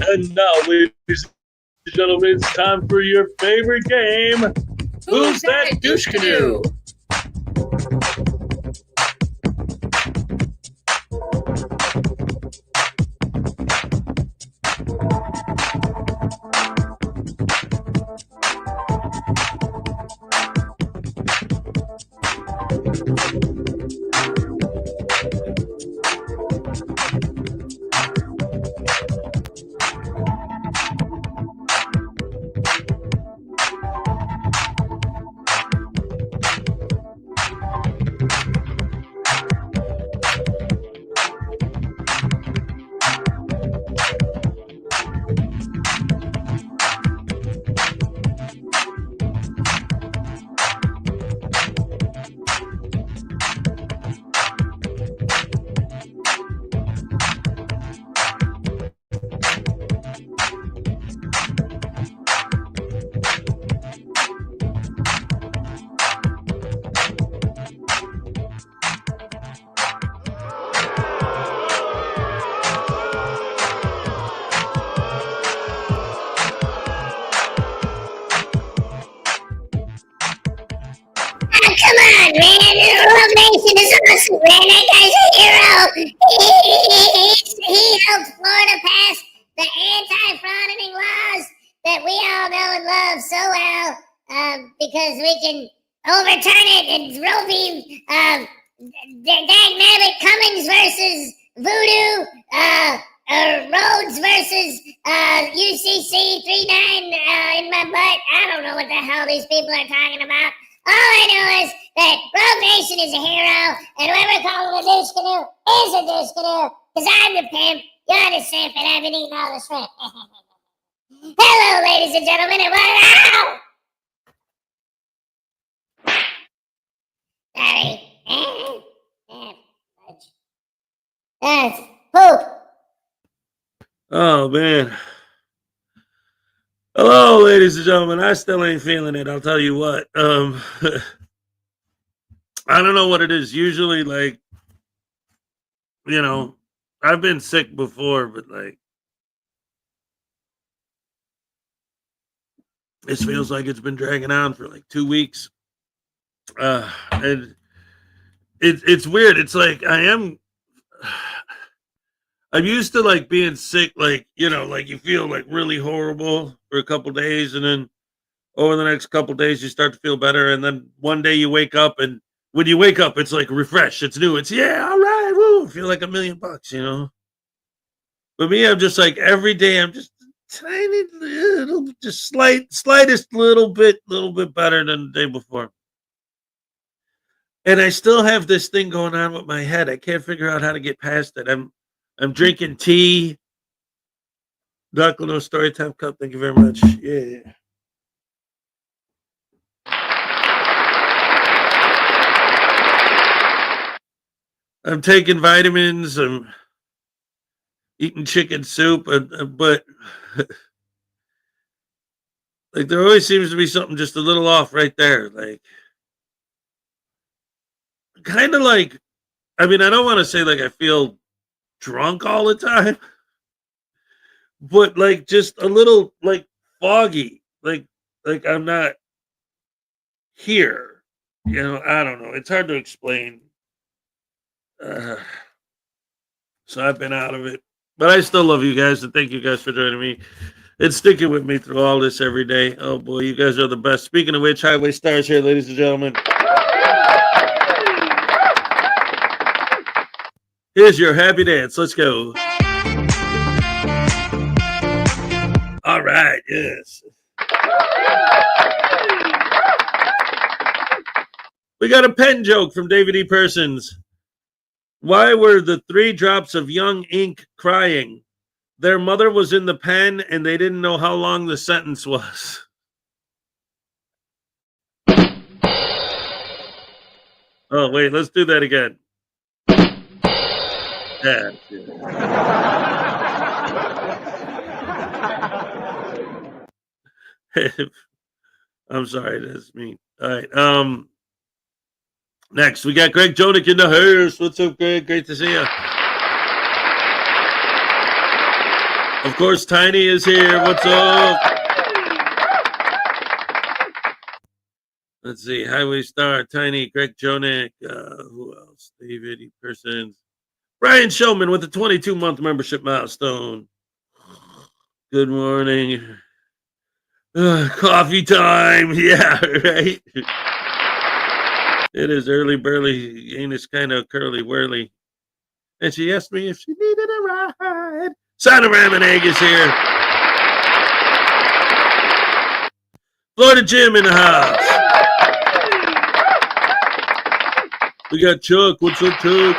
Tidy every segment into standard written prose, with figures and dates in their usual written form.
And now, ladies and gentlemen, it's time for your favorite game. Who's that douche canoe? Come on, man. Rogue Nation is awesome, man. That guy's a hero. He helped Florida pass the anti-frauditing laws that we all know and love so well because we can overturn it and Roe v. Dagnabbit Cummings versus Voodoo, Rhodes versus UCC 39 in my butt. I don't know what the hell these people are talking about. All I know is that Rogue Nation is a hero, and whoever calls it a douche canoe is a douche canoe, because I'm the pimp, you're the simp, and I've been eating all the shrimp. Hello, ladies and gentlemen, and welcome. Sorry. That's poop. Oh, man. Hello, ladies and gentlemen. I still ain't feeling it. I'll tell you what. I don't know what it is. Usually, like, you know, I've been sick before, but like, this feels like it's been dragging on for like 2 weeks. And it's weird. It's like I'm used to like being sick, like, you know, like you feel like really horrible for a couple days, and then over the next couple days you start to feel better, and then one day you wake up, and when you wake up it's like refreshed, it's new, it's yeah, all right, woo, feel like $1,000,000, you know. But me, I'm just like every day I'm just tiny little, just slightest little bit better than the day before. And I still have this thing going on with my head. I can't figure out how to get past it. I'm drinking tea. Duck Little Story Time Cup. Thank you very much. Yeah. I'm taking vitamins. I'm eating chicken soup, but like there always seems to be something just a little off right there. Like, kind of like, I mean, I don't want to say like I feel drunk all the time, but like just a little like foggy, like I'm not here. You know, I don't know. It's hard to explain. So I've been out of it, but I still love you guys, and thank you guys for joining me and sticking with me through all this every day. Oh boy, you guys are the best. Speaking of which, Highway Stars here, ladies and gentlemen. Here's your happy dance. Let's go. All right, yes. We got a pen joke from David E. Persons. Why were the 3 drops of young ink crying? Their mother was in the pen and they didn't know how long the sentence was. Oh, wait, let's do that again. Yeah. I'm sorry, that's me. All right. Next, we got Greg Jonick in the house. What's up, Greg? Great to see you. Of course, Tiny is here. What's up? Let's see. Highway Star, Tiny, Greg Jonick. Who else? David E. Persons. Brian Showman with a 22-month membership milestone. Good morning. Coffee time. Yeah, right. It is early, burly, anus kind of curly, whirly. And she asked me if she needed a ride. Sonoram and Egg is here. Florida Jim in the house. We got Chuck. What's up, Chuck?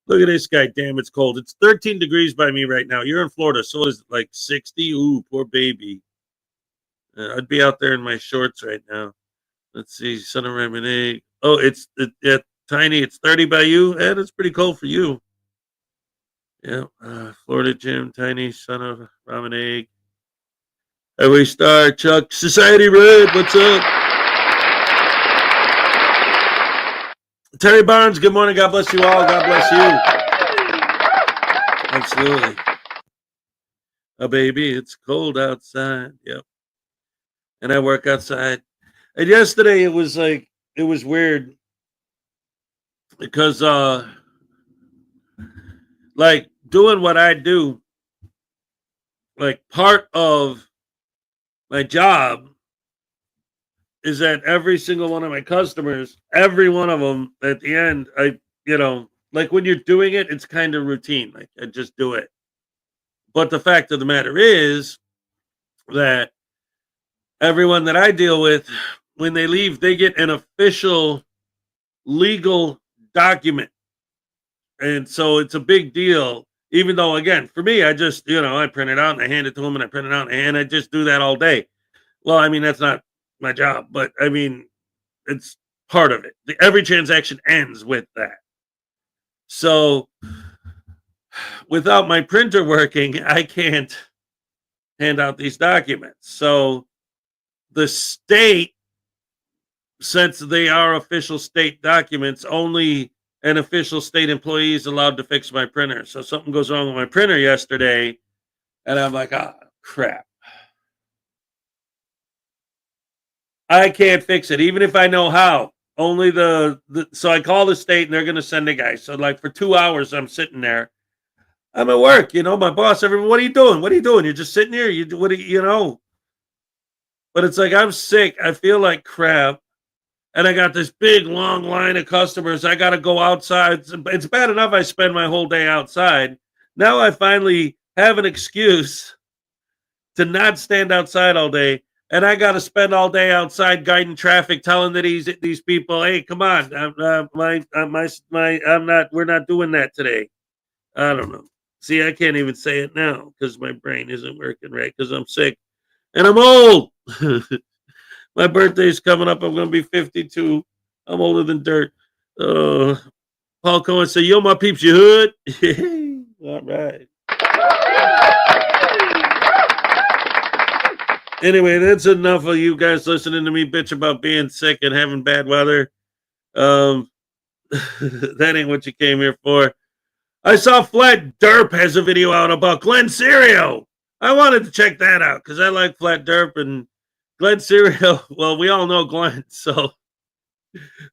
Look at this guy. Damn, it's cold. It's 13 degrees by me right now. You're in Florida, so is it like 60? Ooh, poor baby. I'd be out there in my shorts right now. Let's see. Son of Ramen Egg. Oh, it's Tiny. It's 30 by you. Yeah, that's pretty cold for you. Yeah. Florida Jim, Tiny, Son of Ramen Egg. Highway Star, Chuck, Society Red. What's up? Terry Barnes, good morning. God bless you all. God bless you. Absolutely. Oh, baby, it's cold outside. Yep. And I work outside. And yesterday it was weird because like doing what I do, like part of my job is that every single one of my customers, every one of them at the end, like when you're doing it, it's kind of routine. Like I just do it. But the fact of the matter is that everyone that I deal with, when they leave, they get an official legal document. And so it's a big deal. Even though, again, for me, I just, I print it out and I hand it to them and I print it out and I just do that all day. Well, I mean, that's not my job, but I mean, it's part of it. Every transaction ends with that. So without my printer working, I can't hand out these documents. So the state, since they are official state documents, only an official state employee is allowed to fix my printer. So something goes wrong with my printer yesterday, and I'm like, crap. I can't fix it, even if I know how. Only so I call the state, and they're going to send a guy. So like for 2 hours, I'm sitting there. I'm at work, my boss, everyone, what are you doing? What are you doing? You're just sitting here. But it's like, I'm sick. I feel like crap. And I got this big, long line of customers. I got to go outside. It's bad enough I spend my whole day outside. Now I finally have an excuse to not stand outside all day. And I got to spend all day outside guiding traffic, telling these people, hey, come on. We're not doing that today. I don't know. See, I can't even say it now because my brain isn't working right because I'm sick and I'm old. My birthday's coming up. I'm going to be 52. I'm older than dirt. Paul Cohen said, yo, my peeps, you hood? All right. Anyway, that's enough of you guys listening to me bitch about being sick and having bad weather. That ain't what you came here for. I saw Flat Derp has a video out about Glenn Serio. I wanted to check that out because I like Flat Derp and Glenn Serio. Well, we all know Glenn, so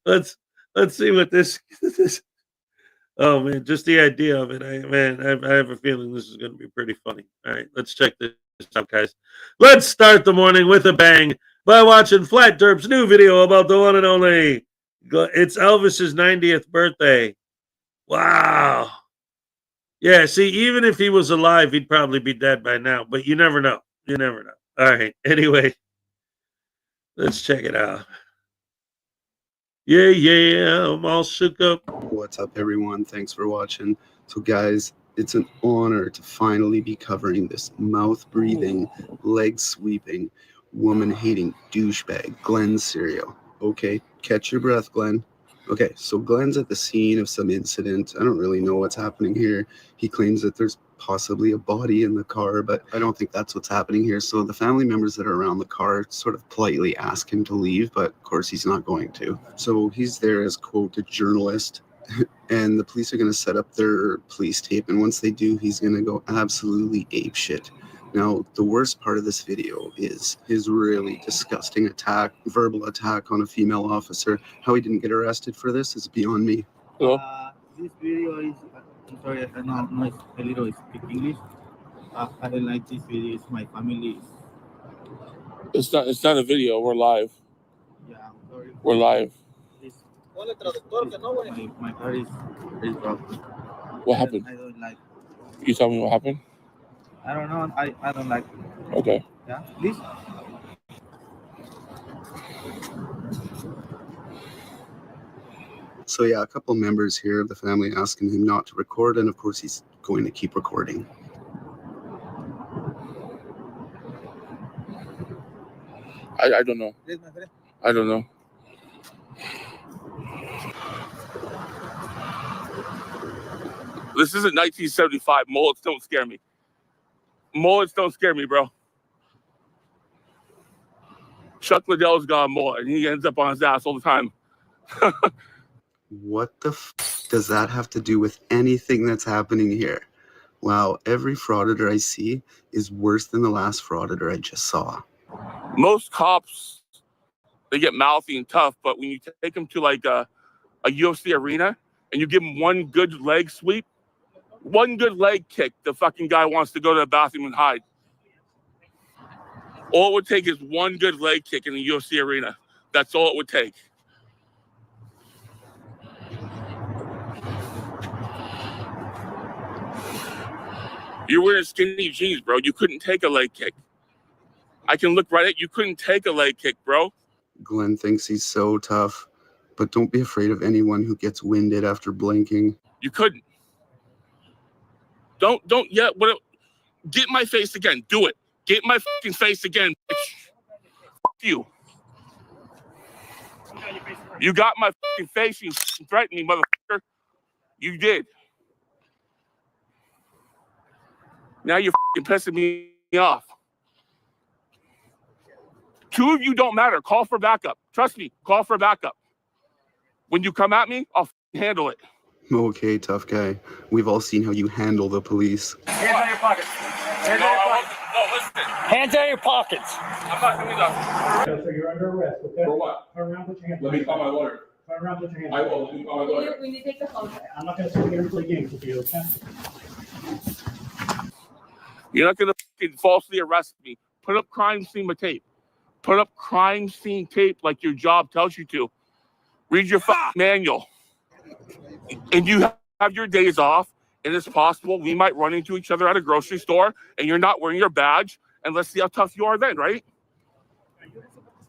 let's see what this. Oh man, just the idea of it. I have a feeling this is going to be pretty funny. All right, let's check this out, guys. Let's start the morning with a bang by watching Flat Derp's new video about the one and only. It's Elvis's 90th birthday. Wow. Yeah, see, even if he was alive, he'd probably be dead by now, but you never know. You never know. All right, anyway, let's check it out. Yeah, I'm all shook up. What's up, everyone? Thanks for watching. So, guys, it's an honor to finally be covering this mouth-breathing, leg-sweeping, woman-hating douchebag, Glenn Serio. Okay, catch your breath, Glenn. Okay, so Glenn's at the scene of some incident. I don't really know what's happening here. He claims that there's possibly a body in the car, but I don't think that's what's happening here. So the family members that are around the car sort of politely ask him to leave, but of course he's not going to. So he's there as, quote, a journalist, And the police are going to set up their police tape, and once they do, he's going to go absolutely apeshit. Now, the worst part of this video is his really disgusting verbal attack on a female officer. How he didn't get arrested for this is beyond me. This video is, I'm sorry, I know a little speak English. I don't like this video. It's my family. It's not a video. We're live. Yeah, I'm sorry. We're live. My car is broken. What happened? I don't like. You tell me what happened? I don't know. I don't like it. Okay. Yeah, please. So yeah, a couple members here of the family asking him not to record, and of course he's going to keep recording. I don't know. I don't know. This isn't 1975. Mullets don't scare me. Mullets don't scare me, bro. Chuck Liddell's got a mullet, and he ends up on his ass all the time. What the does that have to do with anything that's happening here? Wow, every frauditor I see is worse than the last frauditor I just saw. Most cops, they get mouthy and tough, but when you take them to like a UFC arena and you give them one good leg sweep, one good leg kick, the fucking guy wants to go to the bathroom and hide. All it would take is one good leg kick in the UFC arena. That's all it would take. You're wearing skinny jeans, bro. You couldn't take a leg kick. I can look right at you. Couldn't take a leg kick, bro. Glenn thinks he's so tough, but don't be afraid of anyone who gets winded after blinking. You couldn't. Don't yet. What? Get in my face again. Do it. Get in my fucking face again, bitch. Fuck you. You got my fucking face. You threatened me, motherfucker. You did. Now you're fucking pissing me off. Two of you don't matter. Call for backup. Trust me. Call for backup. When you come at me, I'll handle it. Okay, tough guy. We've all seen how you handle the police. Hands out of your pockets. Hands out of your pockets. No, listen. Hands out of your pockets. I'm not doing that. So you're under arrest, okay? For what? Turn around, put your hands. Let me call my lawyer. Turn around, put your hands. I will. Let me call my lawyer. We need to take the phone. I'm not gonna sit here and play games with you, okay? You're not going to fucking falsely arrest me. Put up crime scene tape. Put up crime scene tape like your job tells you to. Read your manual. And you have your days off, and it's possible we might run into each other at a grocery store, and you're not wearing your badge, and let's see how tough you are then, right?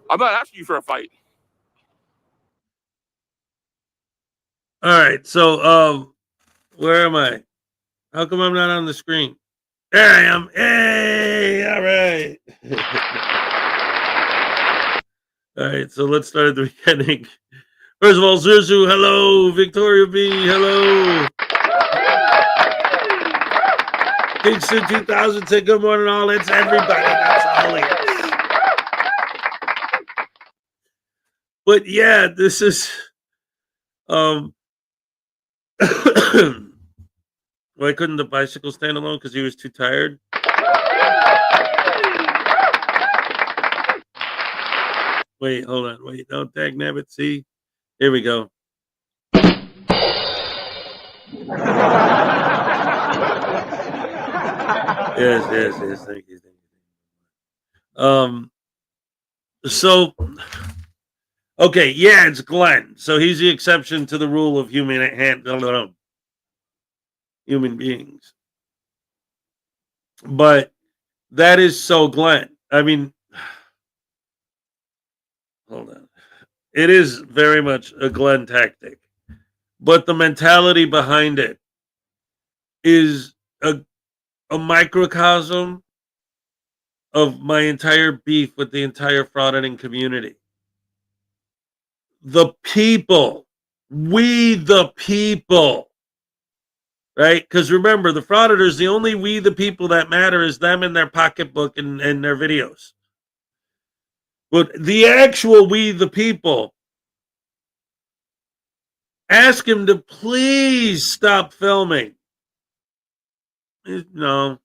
I'm not asking you for a fight. All right, so where am I? How come I'm not on the screen? There I am. Hey, all right. All right, so let's start at the beginning. First of all, Zuzu, hello. Victoria B, hello. Kingston 2000 said good morning, all. It's everybody. That's all it is. But yeah, this is why couldn't the bicycle stand alone? Because he was too tired. Wait, hold on. Wait, no, dag nabbit. See, here we go. Yes. Thank you. So, okay, yeah, it's Glenn. So he's the exception to the rule of human beings. But that is so Glenn. I mean, hold on. It is very much a Glenn tactic. But the mentality behind it is a microcosm of my entire beef with the entire frauditing community. The people, we the people, right? Because remember, the frauditors, the only we the people that matter is them and their pocketbook and their videos. But the actual we the people Ask him to please stop filming. No,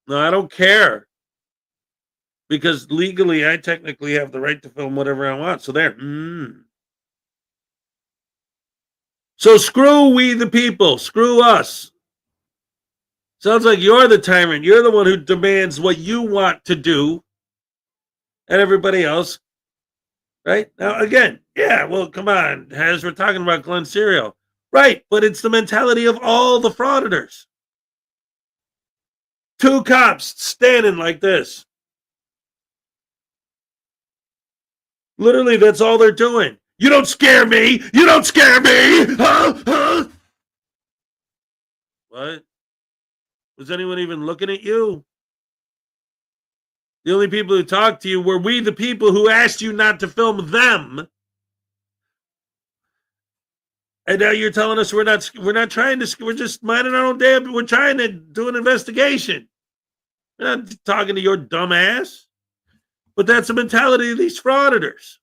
I don't care. Because legally, I technically have the right to film whatever I want. So there. So screw we the people. Screw us. Sounds like you're the tyrant. You're the one who demands what you want to do. And everybody else. Right? Now, again, yeah, well, come on. As we're talking about Glenn Serial. Right. But it's the mentality of all the frauditors. 2 cops standing like this. Literally, that's all they're doing. You don't scare me. You don't scare me. Huh? What? Was anyone even looking at you? The only people who talked to you were we, the people who asked you not to film them. And now you're telling us we're not trying to, we're just minding our own damn, we're trying to do an investigation. We're not talking to your dumb ass. But that's the mentality of these frauditors.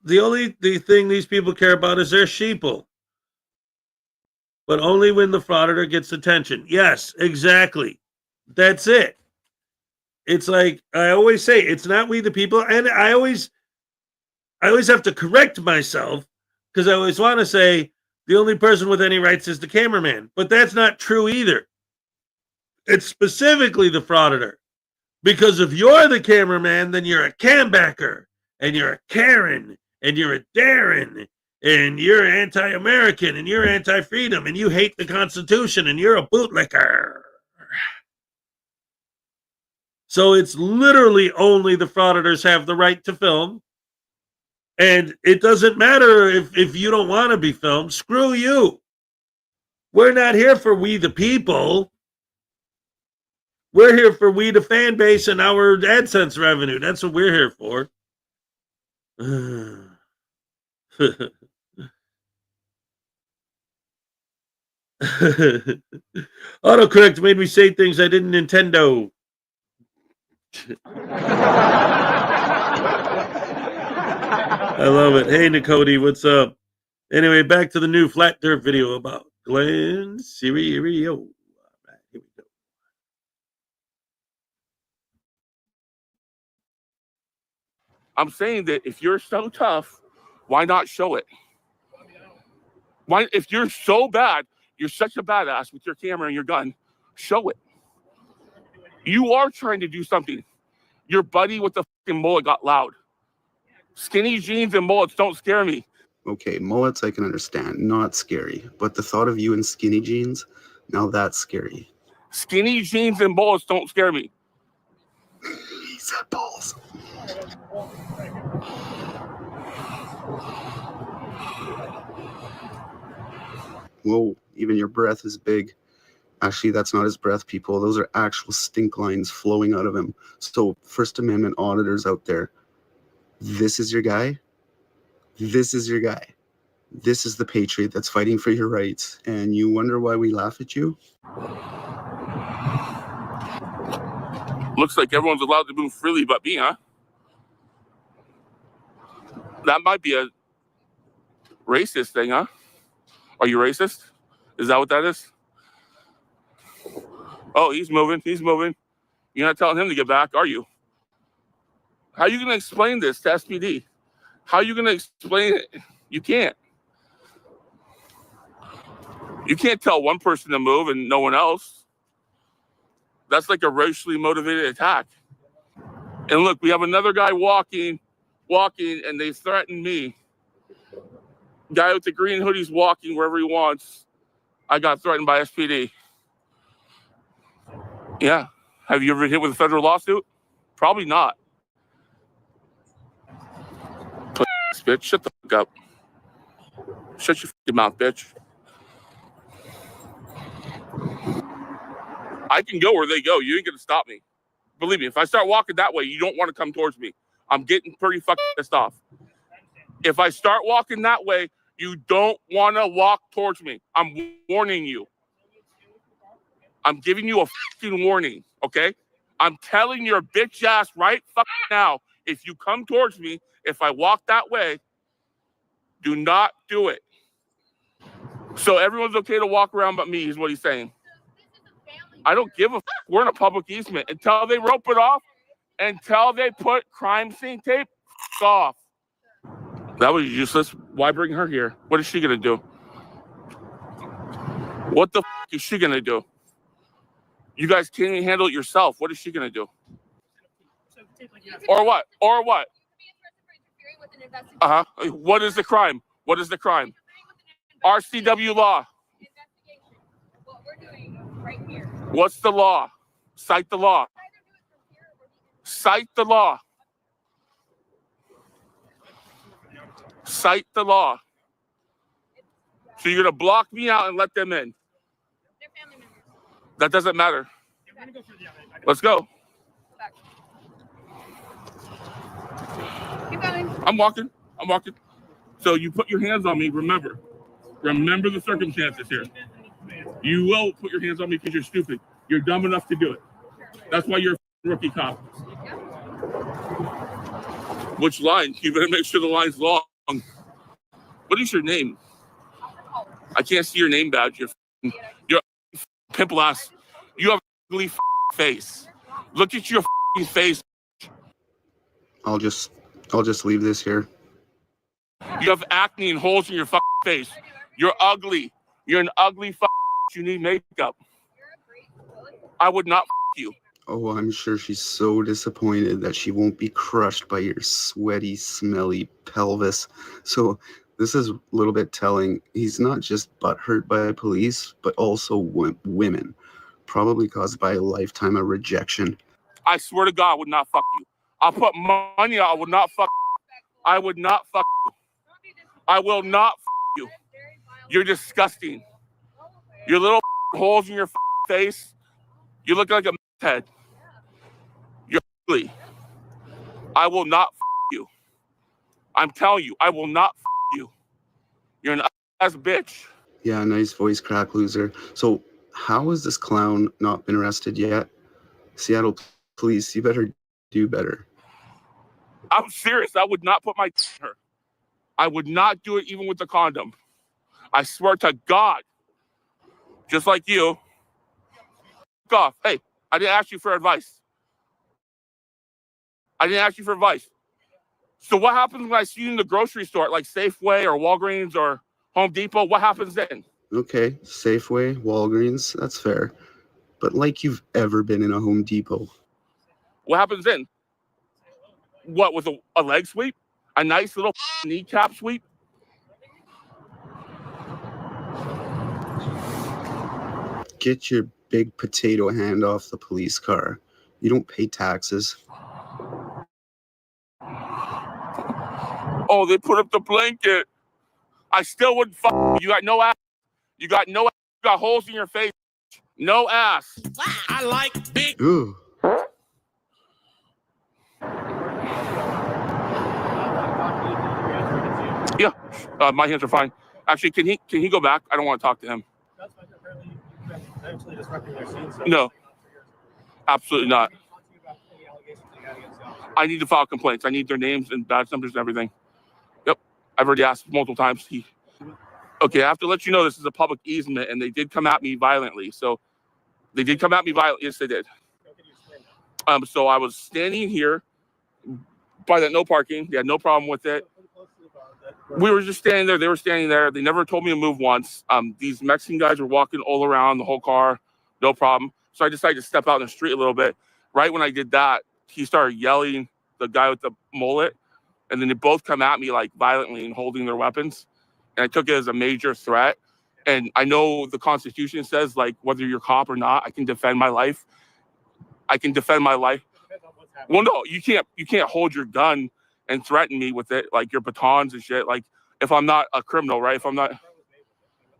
The thing these people care about is their sheeple. But only when the frauditor gets attention. Yes, exactly. That's it. It's like I always say, it's not we the people. And I always have to correct myself because I always want to say the only person with any rights is the cameraman. But that's not true either. It's specifically the frauditor. Because if you're the cameraman, then you're a cambacker, and you're a Karen, and you're a Darren, and you're anti-American, and you're anti-freedom, and you hate the Constitution, and you're a bootlicker. So it's literally only the frauditors have the right to film. And it doesn't matter if you don't want to be filmed. Screw you. We're not here for we the people. We're here for we the fan base and our AdSense revenue. That's what we're here for. Autocorrect made me say things I didn't Nintendo. I love it. Hey, Nicody, what's up? Anyway, back to the new flat dirt video about Glenn Serial. All right, here we go. I'm saying that if you're so tough, why not show it? Why, if you're so bad, you're such a badass with your camera and your gun, show it. You are trying to do something. Your buddy with the fucking mullet got loud. Skinny jeans and mullets don't scare me. Okay, mullets I can understand, not scary. But the thought of you in skinny jeans, now that's scary. Skinny jeans and mullets don't scare me. He said balls. Whoa, even your breath is big. Actually, that's not his breath, people. Those are actual stink lines flowing out of him. So, First Amendment auditors out there, this is your guy. This is your guy. This is the patriot that's fighting for your rights. And you wonder why we laugh at you? Looks like everyone's allowed to move freely but me, huh? That might be a racist thing, huh? Are you racist? Is that what that is? Oh, he's moving. He's moving. You're not telling him to get back, are you? How are you going to explain this to SPD? How are you going to explain it? You can't. You can't tell one person to move and no one else. That's like a racially motivated attack. And look, we have another guy walking, and they threaten me. Guy with the green hoodie's walking wherever he wants. I got threatened by SPD. Yeah. Have you ever been hit with a federal lawsuit? Probably not. Bitch, shut the fuck up. Shut your fucking mouth, bitch. I can go where they go. You ain't gonna stop me. Believe me, if I start walking that way, you don't want to come towards me. I'm getting pretty fucking pissed off. If I start walking that way, you don't want to walk towards me. I'm warning you. I'm giving you a fucking warning, okay? I'm telling your bitch ass right fucking now, If you come towards me, if I walk that way, do not do it. So everyone's okay to walk around but me, is what he's saying. I don't give a f. We're in a public easement. Until they rope it off, until they put crime scene tape, f off. That was useless. Why bring her here? What is she going to do? What the f is she going to do? You guys can't even handle it yourself. What is she going to do? Or what? Or what? Uh-huh. What is the crime? What is the crime? RCW law. What we're doing right here. What's the law? Cite the law. Cite the law. Cite the law. So you're going to block me out and let them in. They're family members. That doesn't matter. Let's go. Keep going. I'm walking. I'm walking. So you put your hands on me. Remember the circumstances here. You will put your hands on me because you're stupid. You're dumb enough to do it. That's why you're a rookie cop. Which line? You better make sure the line's long. What is your name? I can't see your name badge. You're pimple ass. You have an ugly face. Look at your face. I'll just leave this here. You have acne and holes in your face. You're ugly. You're an ugly You need makeup. I would not you. Oh, I'm sure she's so disappointed that she won't be crushed by your sweaty, smelly pelvis. So this is a little bit telling. He's not just butthurt by police, but also women, probably caused by a lifetime of rejection. I swear to God, I would not you. I'll put money out. I would not I would not you. I will not you. You're disgusting. Your little holes in your face. You look like a head. You're ugly. I will not you. I'm telling you, I will not you. You're an ass bitch. Yeah, nice voice crack, loser. So how has this clown not been arrested yet? Seattle police, you better do better. I'm serious. I would not put my in her. I would not do it even with the condom. I swear to God. Just like you. Fuck off. Hey, I didn't ask you for advice. I didn't ask you for advice. So what happens when I see you in the grocery store, like Safeway or Walgreens or Home Depot? What happens then? Okay, Safeway, Walgreens, that's fair. But like you've ever been in a Home Depot. What happens then? What, with a leg sweep? A nice little kneecap sweep? Get your big potato hand off the police car. You don't pay taxes. Oh, they put up the blanket. I still wouldn't you. Got no ass. You got no ass. You got holes in your face. No ass. I like big. Ooh. Yeah, my hands are fine. Actually, can he go back? I don't want to talk to him. That's fine. Apparently, you guys actually disrupting their scene. So No, absolutely not. I need to file complaints. I need their names and badge numbers and everything. Yep, I've already asked multiple times. Okay, I have to let you know this is a public easement, and they did come at me violently. So they did come at me violently. Yes, they did. So I was standing here by that no parking. They had no problem with it. We were just standing there. They were standing there. They never told me to move once. These Mexican guys were walking all around the whole car. No problem. So I decided to step out in the street a little bit. Right when I did that, he started yelling, the guy with the mullet. And then they both come at me like violently and holding their weapons. And I took it as a major threat. And I know the Constitution says, like, whether you're a cop or not, I can defend my life. I can defend my life. Well, no, you can't hold your gun and threaten me with it, like your batons and shit. Like, if I'm not a criminal, right? If I'm not,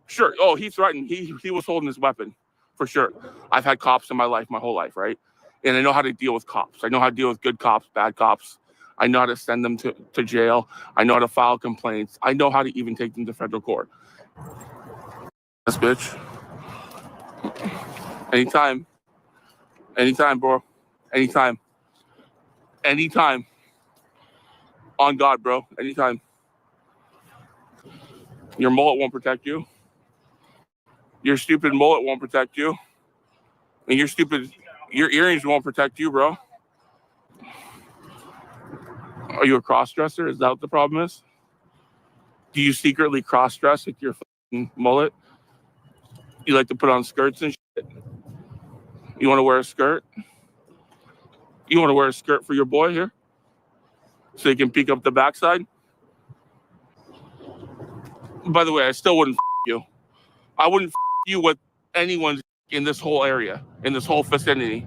sure. Oh, he threatened. He was holding his weapon, for sure. I've had cops in my life, my whole life, right? And I know how to deal with cops. I know how to deal with good cops, bad cops. I know how to send them to jail. I know how to file complaints. I know how to even take them to federal court. Yes, bitch. Anytime, bro. Anytime. On God, bro. Anytime. Your mullet won't protect you. Your stupid mullet won't protect you. And your earrings won't protect you, bro. Are you a cross-dresser? Is that what the problem is? Do you secretly cross-dress with your mullet? You like to put on skirts and shit? You want to wear a skirt? You want to wear a skirt for your boy here? So you can peek up the backside? By the way, I still wouldn't you. I wouldn't you with anyone in this whole area, in this whole vicinity.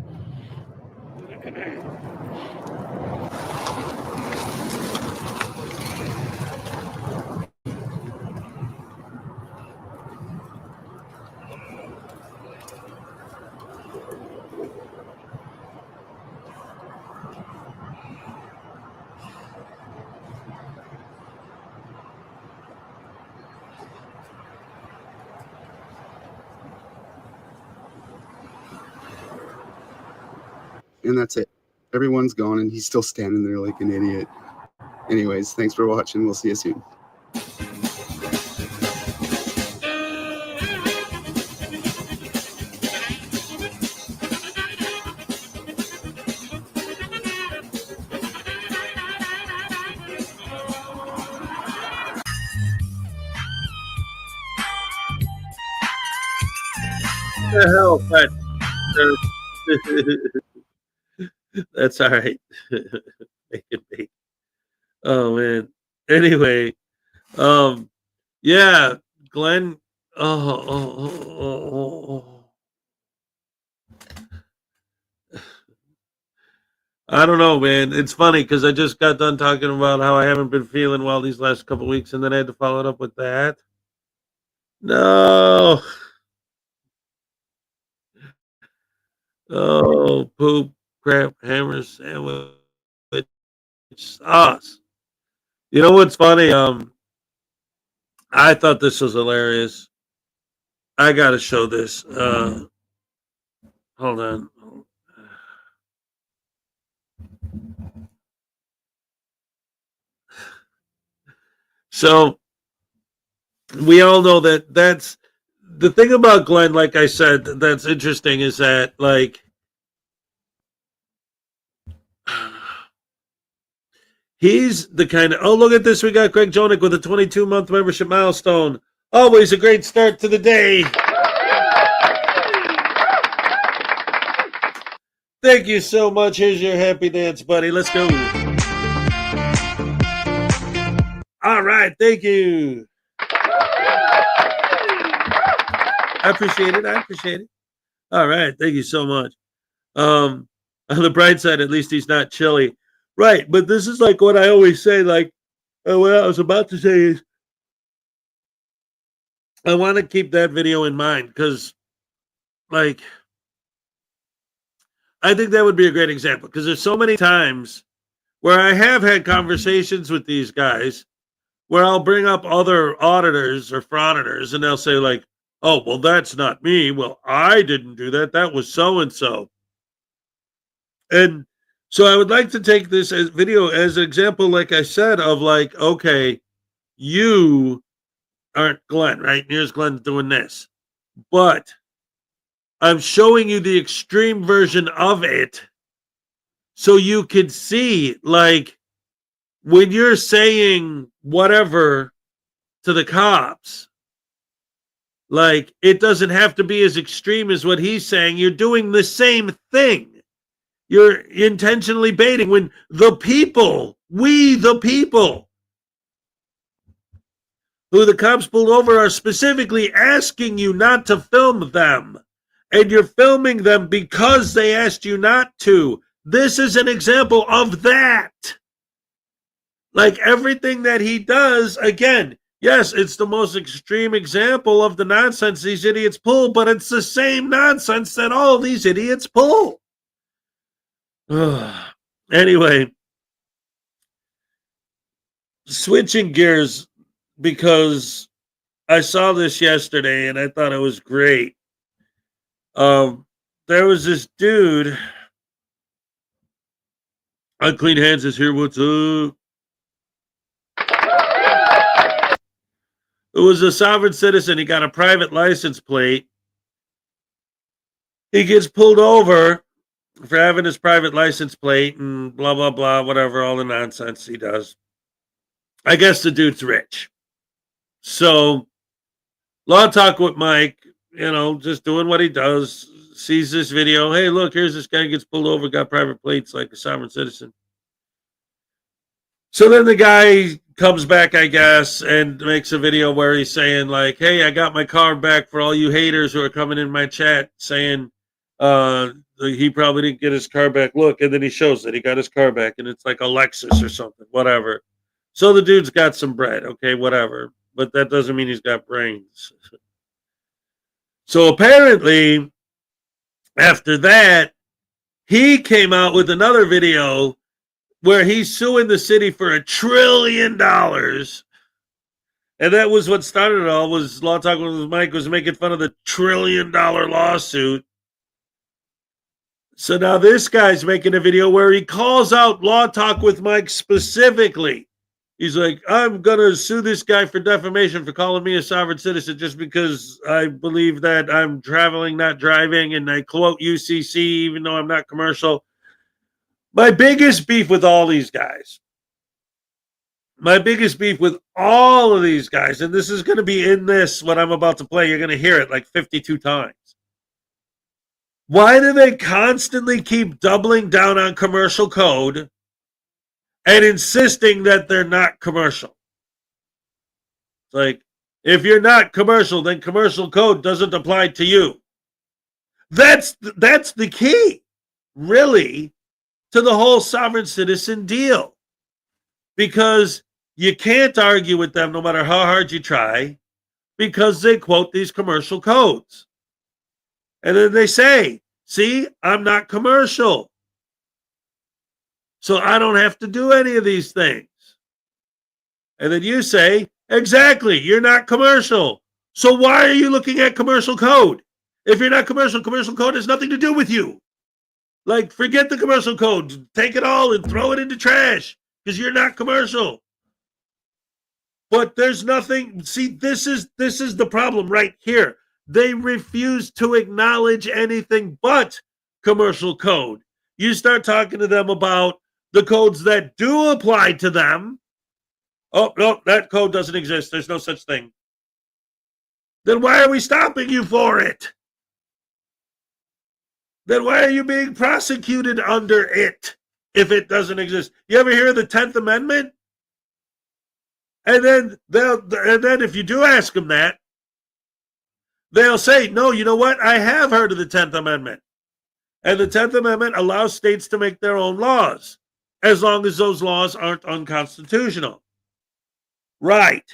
And that's it. Everyone's gone, and he's still standing there like an idiot. Anyways, thanks for watching. We'll see you soon. The hell, but that's all right. Make it be. Oh man. Anyway, yeah, Glenn. I don't know, man. It's funny because I just got done talking about how I haven't been feeling well these last couple of weeks, and then I had to follow it up with that. No. Oh, poop, crap, hammer, sandwich, sauce. You know what's funny? I thought this was hilarious. I gotta show this. Hold on. So we all know that's the thing about Glenn. Like I said, that's interesting is that like he's the kind of, oh, look at this. We got Greg Jonick with a 22-month membership milestone. Always a great start to the day. Thank you so much. Here's your happy dance, buddy. Let's go. All right. Thank you. I appreciate it. I appreciate it. All right. Thank you so much. On the bright side, at least he's not chilly. Right. But this is like what I always say, like, what I was about to say is I want to keep that video in mind because, like, I think that would be a great example because there's so many times where I have had conversations with these guys where I'll bring up other auditors or frauditors and they'll say, like, oh, well, that's not me. Well, I didn't do that. That was so-and-so. And so I would like to take this as video as an example, like I said, of like, okay, you aren't Glenn, right? Here's Glenn doing this. But I'm showing you the extreme version of it so you could see, like, when you're saying whatever to the cops, like, it doesn't have to be as extreme as what he's saying. You're doing the same thing. You're intentionally baiting when the people, we the people, who the cops pulled over are specifically asking you not to film them. And you're filming them because they asked you not to. This is an example of that. Like everything that he does, again, yes, it's the most extreme example of the nonsense these idiots pull, but it's the same nonsense that all these idiots pull. Anyway, switching gears because I saw this yesterday and I thought it was great. There was this dude. Unclean Hands is here. What's up? who was a sovereign citizen. He got a private license plate. He gets pulled over for having his private license plate and blah, blah, blah, whatever, all the nonsense he does. I guess the dude's rich. So, Law Talk with Mike, just doing what he does, sees this video. Hey, look, here's this guy gets pulled over, got private plates like a sovereign citizen. So then the guy comes back, I guess, and makes a video where he's saying, like, hey, I got my car back for all you haters who are coming in my chat saying he probably didn't get his car back. Look, and then he shows that he got his car back, and it's like a Lexus or something, whatever. So the dude's got some bread, okay, whatever. But that doesn't mean he's got brains. So apparently, after that, he came out with another video where he's suing the city for $1 trillion. And that was what started it all, was Law Talk with Mike was making fun of the $1 trillion lawsuit. So now this guy's making a video where he calls out Law Talk with Mike specifically. He's like, I'm going to sue this guy for defamation for calling me a sovereign citizen just because I believe that I'm traveling, not driving, and I quote UCC even though I'm not commercial. My biggest beef with all these guys, and this is going to be in this, what I'm about to play, you're going to hear it like 52 times. Why do they constantly keep doubling down on commercial code and insisting that they're not commercial? It's like, if you're not commercial, then commercial code doesn't apply to you. That's the key, really, to the whole sovereign citizen deal. Because you can't argue with them no matter how hard you try, because they quote these commercial codes. And then they say, see, I'm not commercial, so I don't have to do any of these things. And then you say, exactly, you're not commercial. So why are you looking at commercial code? If you're not commercial, commercial code has nothing to do with you. Like, forget the commercial code. Take it all and throw it into trash because you're not commercial. But there's nothing. See, this is the problem right here. They refuse to acknowledge anything but commercial code. You start talking to them about the codes that do apply to them. Oh, no, that code doesn't exist. There's no such thing. Then why are we stopping you for it? Then why are you being prosecuted under it if it doesn't exist? You ever hear of the 10th Amendment? And then if you do ask them that, they'll say, no, you know what? I have heard of the 10th Amendment. And the 10th Amendment allows states to make their own laws, as long as those laws aren't unconstitutional. Right.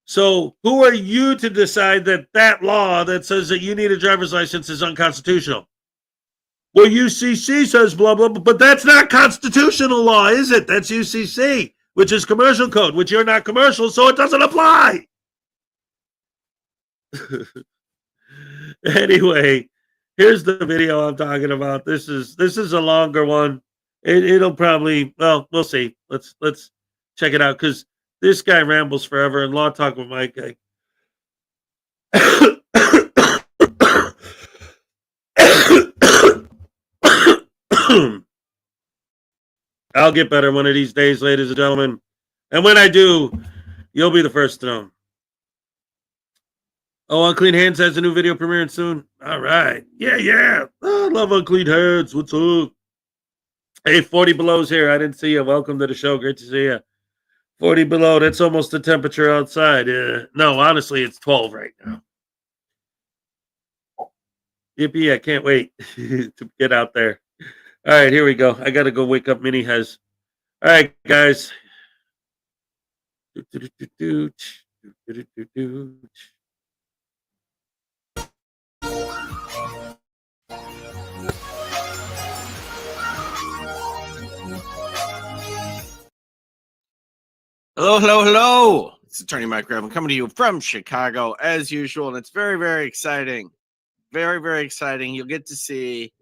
So who are you to decide that law that says that you need a driver's license is unconstitutional? Well, UCC says blah, blah, blah, but that's not constitutional law, is it? That's UCC, which is commercial code, which you're not commercial, so it doesn't apply. Anyway, here's the video I'm talking about. This is a longer one. It'll probably, well, we'll see. Let's check it out, because this guy rambles forever, and Law Talk with Mike. I'll get better one of these days, ladies and gentlemen. And when I do, you'll be the first to know. Oh, Unclean Hands has a new video premiering soon. All right. Yeah. Oh, I love Unclean Hands. What's up? Hey, 40 Below's here. I didn't see you. Welcome to the show. Great to see you. 40 below. That's almost the temperature outside. No, honestly, it's 12 right now. Yippee, I can't wait to get out there. All right, here we go. I got to go wake up Mini Hez. All right, guys. Hello. It's Attorney Mike Graham coming to you from Chicago as usual, and it's very, very exciting. Very, very exciting. You'll get to see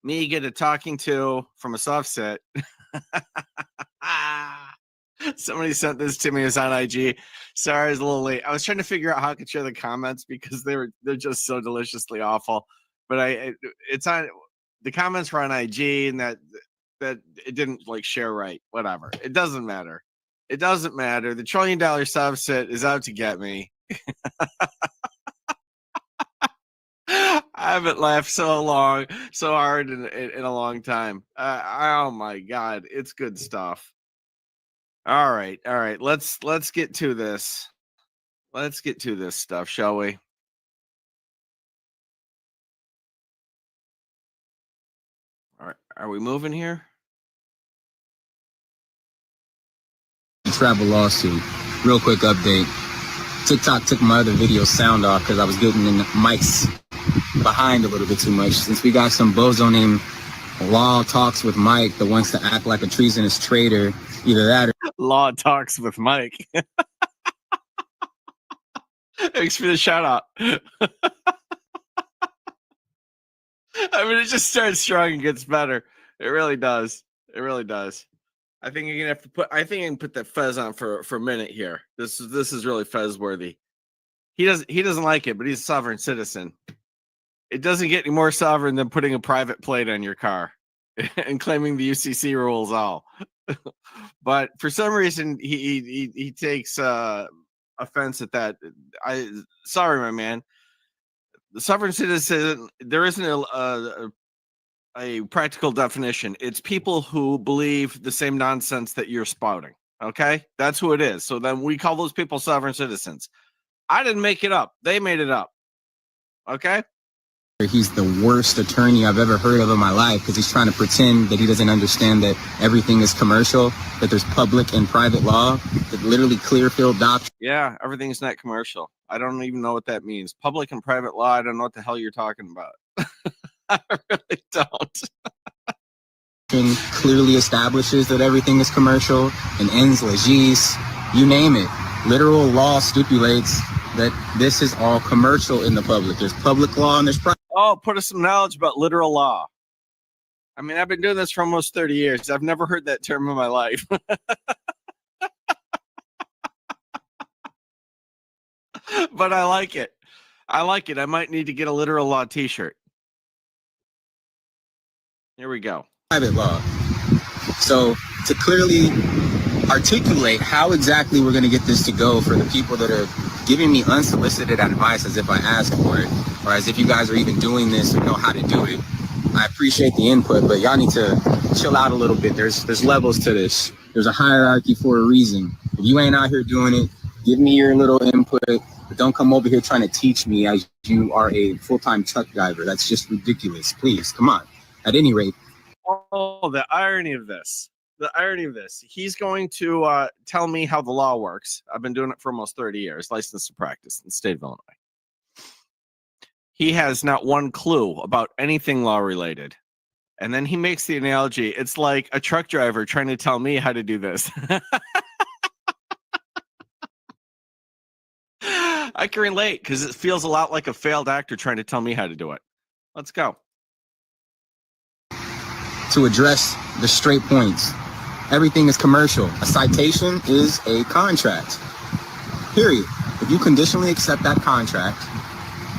me get a talking to from a soft set. Somebody sent this to me. It's on IG. Sorry, I was a little late. I was trying to figure out how I could share the comments because they're just so deliciously awful. But it's on the comments were on IG, and that it didn't like share right. Whatever. It doesn't matter. It doesn't matter. The $1 trillion subset is out to get me. I haven't laughed so hard in a long time. Oh my God, it's good stuff. All right. Let's get to this. Let's get to this stuff, shall we? All right. Are we moving here? Travel lawsuit. Real quick update. TikTok took my other video sound off because I was getting in the mics behind a little bit too much. Since we got some bozo named Law Talks with Mike that wants to act like a treasonous traitor, either that or Law Talks with Mike. Thanks for the shout out. I mean, it just starts strong and gets better. It really does. It really does. I think you're gonna have to put. I think I can put that fez on for a minute here. This is really fez worthy. He doesn't like it, but he's a sovereign citizen. It doesn't get any more sovereign than putting a private plate on your car and claiming the UCC rules all. But for some reason, he takes offense at that. Sorry, my man. The sovereign citizen, there isn't a practical definition. It's people who believe the same nonsense that you're spouting. Okay, that's who it is. So then we call those people sovereign citizens. I didn't make it up. They made it up. Okay. he's the worst attorney I've ever heard of in my life because he's trying to pretend that he doesn't understand that everything is commercial, that there's public and private law, that literally Clearfield doctrine. Yeah, everything's not commercial. I don't even know what that means. Public and private law, I don't know what the hell you're talking about. I really don't. Clearly establishes that everything is commercial and ends legis, you name it. Literal law stipulates that this is all commercial in the public. There's public law and there's private. Oh, put us some knowledge about literal law. I mean, I've been doing this for almost 30 years. I've never heard that term in my life. But I like it. I like it. I might need to get a literal law t-shirt. Here we go. Private law. So to clearly articulate how exactly we're going to get this to go for the people that are giving me unsolicited advice as if I asked for it, or as if you guys are even doing this and know how to do it. I appreciate the input, but y'all need to chill out a little bit. There's levels to this. There's a hierarchy for a reason. If you ain't out here doing it, give me your little input, but don't come over here trying to teach me as you are a full-time truck driver. That's just ridiculous. Please, come on. At any rate. Oh, the irony of this. The irony of this. He's going to tell me how the law works. I've been doing it for almost 30 years, licensed to practice in the state of Illinois. He has not one clue about anything law related. And then he makes the analogy. It's like a truck driver trying to tell me how to do this. I can relate because it feels a lot like a failed actor trying to tell me how to do it. Let's go. To address the straight points, everything is commercial. A citation is a contract. Period. If you conditionally accept that contract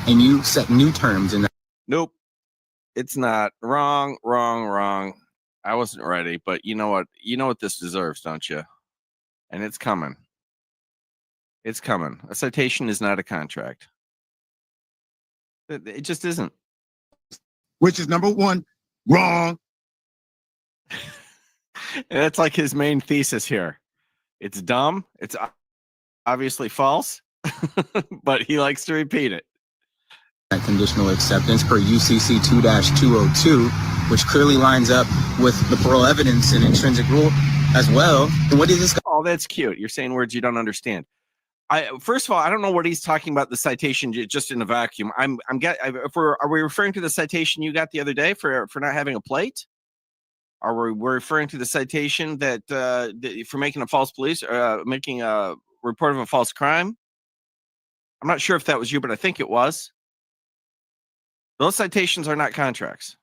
and you set new terms in that. Nope. It's not. Wrong. I wasn't ready, but you know what? You know what this deserves, don't you? And it's coming. It's coming. A citation is not a contract. It just isn't. Which is number one, wrong. And that's like his main thesis here. It's dumb. It's obviously false, but he likes to repeat it. That conditional acceptance per UCC 2-202, which clearly lines up with the parole evidence and intrinsic rule as well. And what is this? Oh, that's cute. You're saying words you don't understand. First of all, I don't know what he's talking about. The citation just in a vacuum. Are we referring to the citation you got the other day for not having a plate? Are we referring to the citation that for making a false police, making a report of a false crime? I'm not sure if that was you, but I think it was. Those citations are not contracts.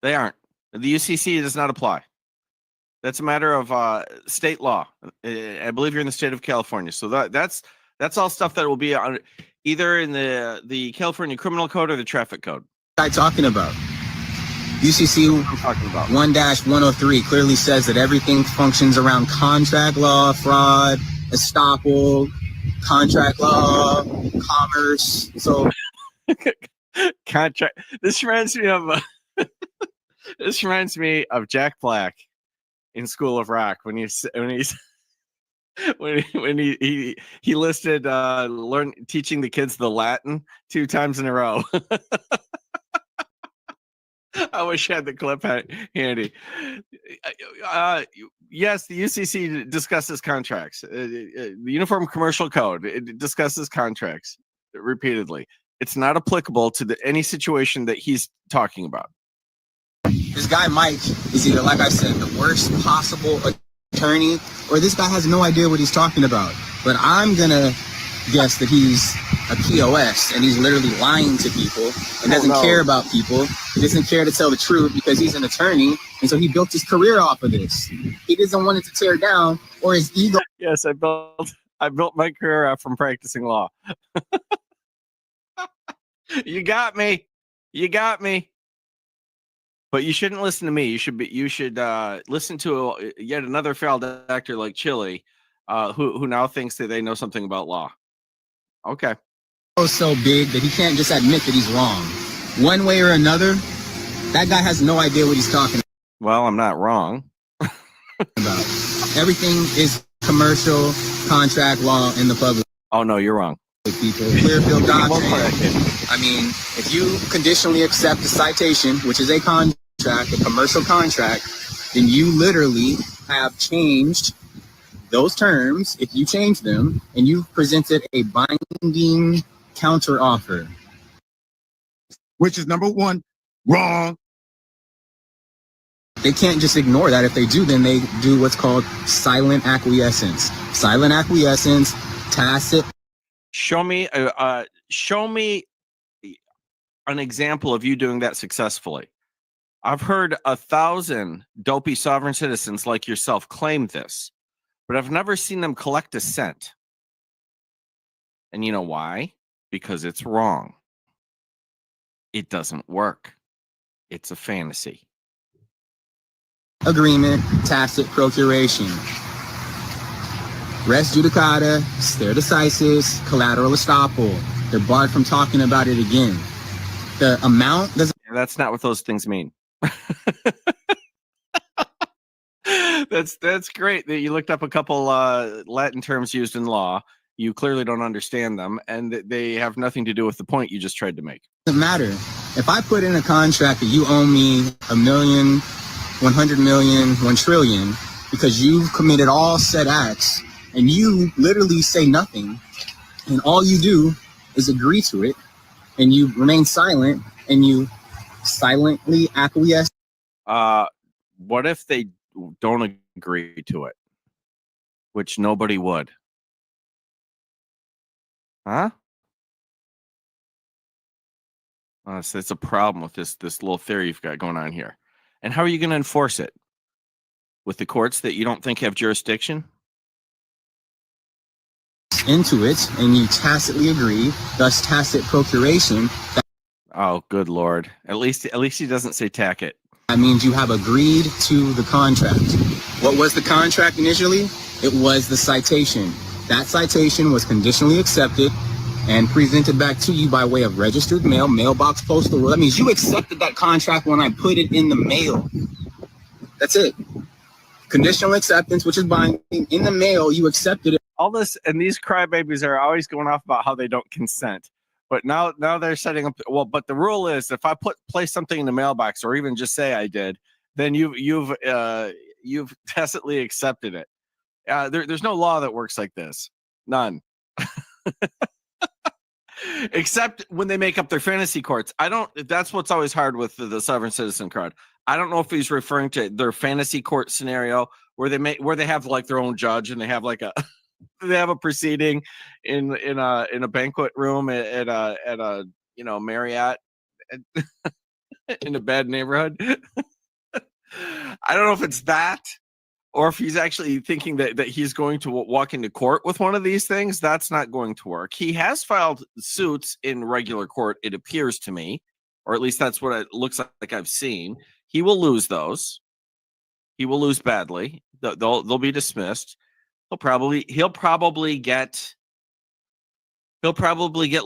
They aren't. The UCC does not apply. That's a matter of state law. I believe you're in the state of California. So that's all stuff that will be on either in the California Criminal Code or the Traffic Code. What am I talking about? UCC 1-103 clearly says that everything functions around contract law, fraud, estoppel, contract law, commerce. So contract. This reminds me of Jack Black in School of Rock when he listed teaching the kids the Latin 2 times in a row. I wish I had the clip handy. Yes, the UCC discusses contracts. The Uniform Commercial Code, it discusses contracts repeatedly. It's not applicable to any situation that he's talking about. this guy Mike is either, like I said, the worst possible attorney, or this guy has no idea what he's talking about. But I'm gonna guess that he's a POS and he's literally lying to people and doesn't care about people. He doesn't care to tell the truth because he's an attorney, and so he built his career off of this. He doesn't want it to tear down, or his ego. Yes, I built my career off from practicing law. You got me. But you shouldn't listen to me. You should listen to yet another failed actor like Chili, who now thinks that they know something about law. Okay. So big that he can't just admit that he's wrong. One way or another, that guy has no idea what he's talking about. Well, I'm not wrong. Everything is commercial, contract law, in the public. Oh no, you're wrong. People, Clearfield doctrine. I mean, if you conditionally accept a citation, which is a contract, a commercial contract, then you literally have changed those terms. If you change them and you've presented a binding counter offer, which is number one, wrong. They can't just ignore that. If they do, then they do what's called silent acquiescence. Silent acquiescence, tacit. Show me an example of you doing that successfully. I've heard 1,000 dopey sovereign citizens like yourself claim this, but I've never seen them collect a cent. And you know why? Because it's wrong. It doesn't work. It's a fantasy. Agreement, tacit procuration. Res judicata, stare decisis, collateral estoppel. They're barred from talking about it again. The amount doesn't. That's not what those things mean. That's great that you looked up a couple Latin terms used in law. You clearly don't understand them, and they have nothing to do with the point you just tried to make. Doesn't matter. If I put in a contract that you owe me $1 million, 100 million, 1 trillion, because you've committed all said acts, and you literally say nothing, and all you do is agree to it, and you remain silent, and you silently acquiesce. What if they don't agree to it? Which nobody would. Huh? So it's a problem with this little theory you've got going on here. And how are you going to enforce it? With the courts that you don't think have jurisdiction? Into it, and you tacitly agree, thus tacit procuration. Oh, good Lord. At least he doesn't say tack it. That means you have agreed to the contract. What was the contract initially? It was the citation. That citation was conditionally accepted and presented back to you by way of registered mail, mailbox, postal. That means you accepted that contract when I put it in the mail. That's it. Conditional acceptance, which is binding. In the mail, you accepted it. All this, and these crybabies are always going off about how they don't consent. But now they're setting up. Well, but the rule is, if I place something in the mailbox, or even just say I did, then you've tacitly accepted it. There's no law that works like this. None. Except when they make up their fantasy courts. That's what's always hard with the sovereign citizen card. I don't know if he's referring to their fantasy court scenario where they have like their own judge, and they have like they have a proceeding in a banquet room at a Marriott in a bad neighborhood. I don't know if it's that. or if he's actually thinking that he's going to walk into court with one of these things, that's not going to work. He has filed suits in regular court, it appears to me, or at least that's what it looks like I've seen. He will lose those. He will lose badly. They'll be dismissed. He'll probably get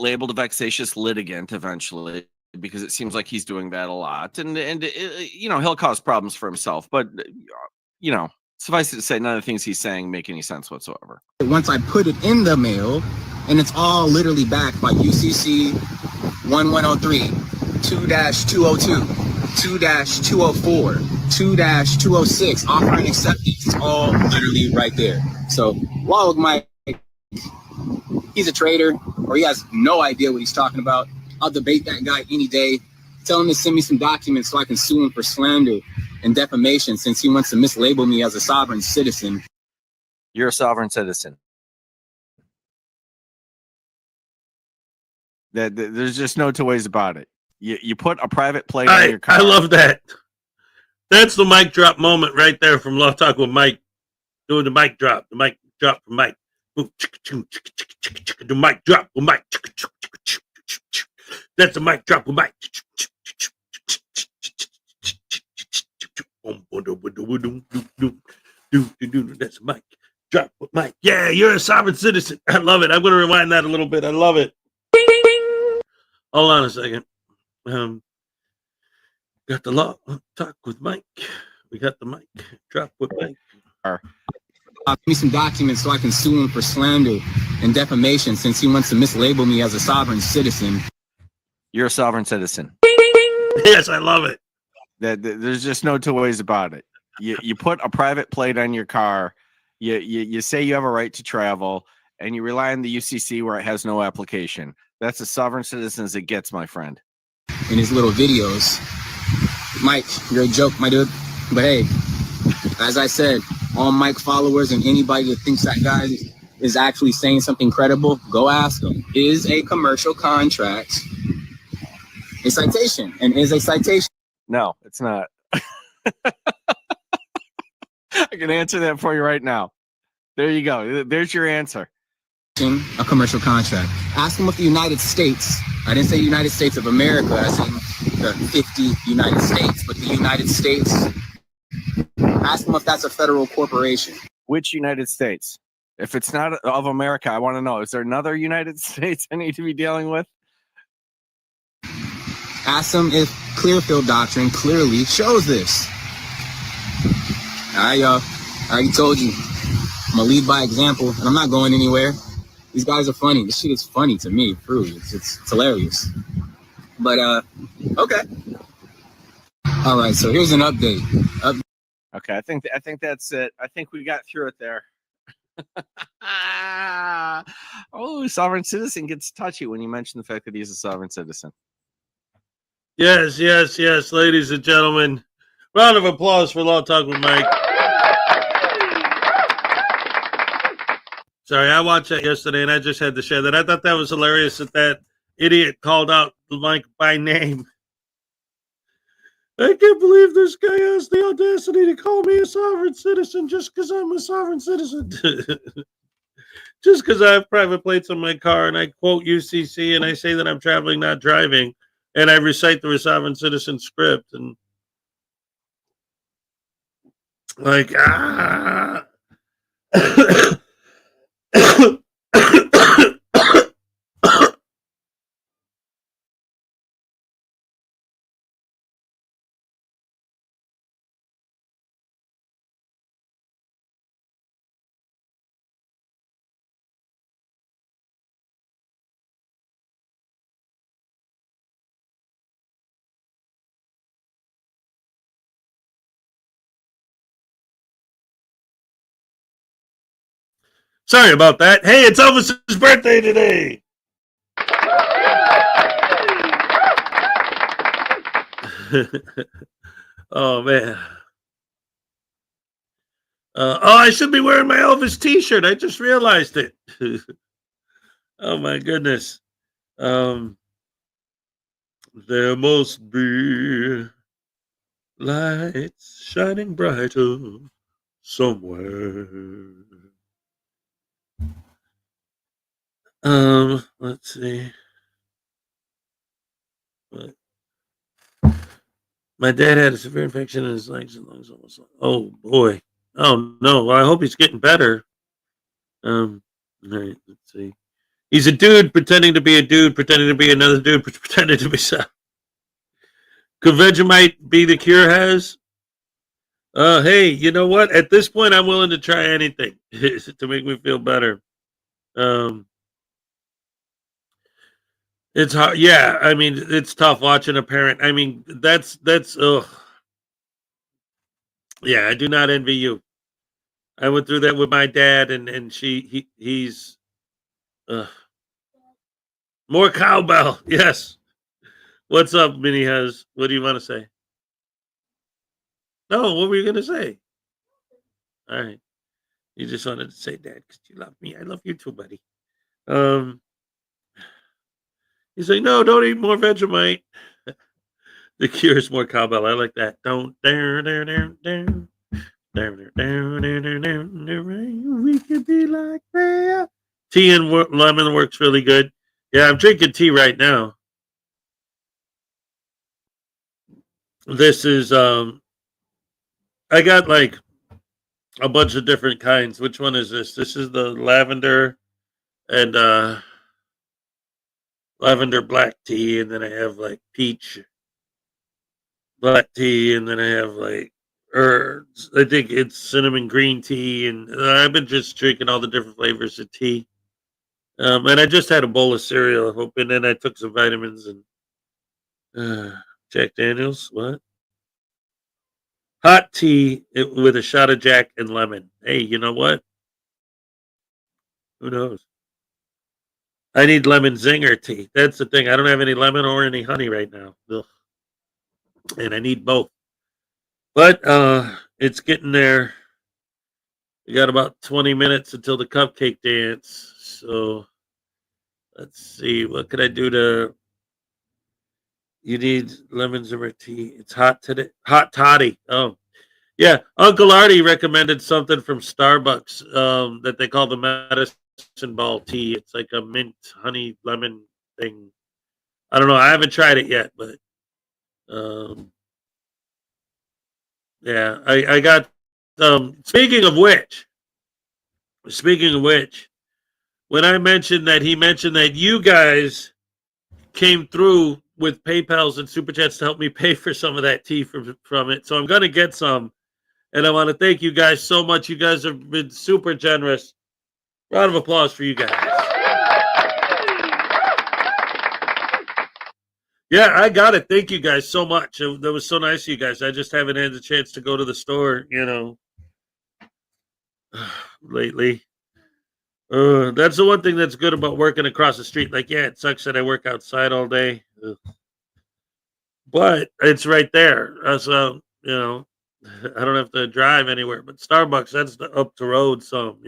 labeled a vexatious litigant eventually, because it seems like he's doing that a lot, and he'll cause problems for himself. But suffice it to say, none of the ththings he's saying make any sense whatsoever. Once I put it in the mail, and it's all literally backed by UCC 1103, 2-202, 2-204, 2-206, offer and acceptance. It's all literally right there. So while Mike, he's a traitor, or he has no idea what he's talking about, I'll debate that guy any day. Tell him to send me some documents so I can sue him for slander and defamation, since he wants to mislabel me as a sovereign citizen. You're a sovereign citizen. There's just no two ways about it. You put a private plate on your car. I love that. That's the mic drop moment right there from Law Talk with Mike. Doing the mic drop. The mic drop from Mike. The mic drop with Mike. That's the mic drop with Mike. That's Mike. Drop with Mike. Yeah, you're a sovereign citizen. I love it. I'm going to rewind that a little bit. I love it. Hold on a second. Got the Law Talk with Mike. We got the mic. Drop with Mike. Give me some documents so I can sue him for slander and defamation, since he wants to mislabel me as a sovereign citizen. You're a sovereign citizen. Yes, I love it. There's just no two ways about it. You put a private plate on your car. You say you have a right to travel, and you rely on the UCC where it has no application. That's as sovereign citizen as it gets, my friend. In his little videos, Mike, you're a joke, my dude. But hey, as I said, all Mike followers and anybody that thinks that guy is actually saying something credible, go ask him. Is a commercial contract a citation? And is a citation? No, it's not. I can answer that for you right now. There you go. There's your answer. A commercial contract. Ask him if the United States, I didn't say United States of America as in the 50 United States, but the United States. Ask him if that's a federal corporation. Which United States? If it's not of America, I want to know, is there another United States I need to be dealing with? Ask him if Clearfield Doctrine clearly shows this. All right, y'all. I already told you. I'm going to lead by example, and I'm not going anywhere. These guys are funny. This shit is funny to me, truly. It's hilarious. But, okay. All right, so here's an update. Okay, I think that's it. I think we got through it there. Oh, sovereign citizen gets touchy when you mention the fact that he's a sovereign citizen. Yes, ladies and gentlemen. Round of applause for Law Talk with Mike. Sorry, I watched that yesterday and I just had to share that. I thought that was hilarious that idiot called out Mike by name. I can't believe this guy has the audacity to call me a sovereign citizen just because I'm a sovereign citizen. Just because I have private plates on my car and I quote UCC and I say that I'm traveling, not driving, and I recite the sovereign citizen script. And like, sorry about that. Hey, it's Elvis's birthday today. Oh, man. I should be wearing my Elvis t-shirt. I just realized it. Oh, my goodness. There must be lights shining brighter somewhere. Let's see. But my dad had a severe infection in his legs and lungs almost. Oh boy. Oh no. Well, I hope he's getting better. All right, let's see. He's a dude pretending to be a dude, pretending to be another dude, pretending to be so. Could Vegemite be the cure, Has? Hey, you know what? At this point, I'm willing to try anything to make me feel better. It's hard. Yeah, I mean, it's tough watching a parent. I mean, that's ugh. Yeah, I do not envy you. I went through that with my dad, and he's more cowbell. Yes. What's up, Minnie? Has what do you want to say? No, what were you gonna say? All right, you just wanted to say that because you love me. I love you too, buddy. Um, he's like, no, don't eat more Vegemite. The cure is more cowbell. I like that. Don't there. We could be like that. Tea and lemon works really good. Yeah, I'm drinking tea right now. This is I got like a bunch of different kinds. Which one is this? This is the lavender and lavender black tea, and then I have like peach black tea, and then I have like herbs. I think it's cinnamon green tea, and I've been just drinking all the different flavors of tea. And I just had a bowl of cereal, hoping, and I took some vitamins and Jack Daniels. What? Hot tea with a shot of Jack and lemon. Hey, you know what? Who knows? I need lemon zinger tea. That's the thing. I don't have any lemon or any honey right now. Ugh. And I need both. But it's getting there. We got about 20 minutes until the cupcake dance. So let's see. What could I do to... You need lemon zimmer tea. It's hot today. Hot toddy. Oh, yeah. Uncle Artie recommended something from Starbucks that they call the medicine ball tea. It's like a mint honey lemon thing. I don't know. I haven't tried it yet, but yeah, I got. Speaking of which, when I mentioned that, he mentioned that you guys came through with PayPals and Super Chats to help me pay for some of that tea from it. So I'm going to get some. And I want to thank you guys so much. You guys have been super generous. Round of applause for you guys. Yeah, I got it. Thank you guys so much. That was so nice of you guys. I just haven't had the chance to go to the store, lately. That's the one thing that's good about working across the street. Like, yeah, it sucks that I work outside all day. Ugh. But it's right there. So, I don't have to drive anywhere. But Starbucks, that's up the road some,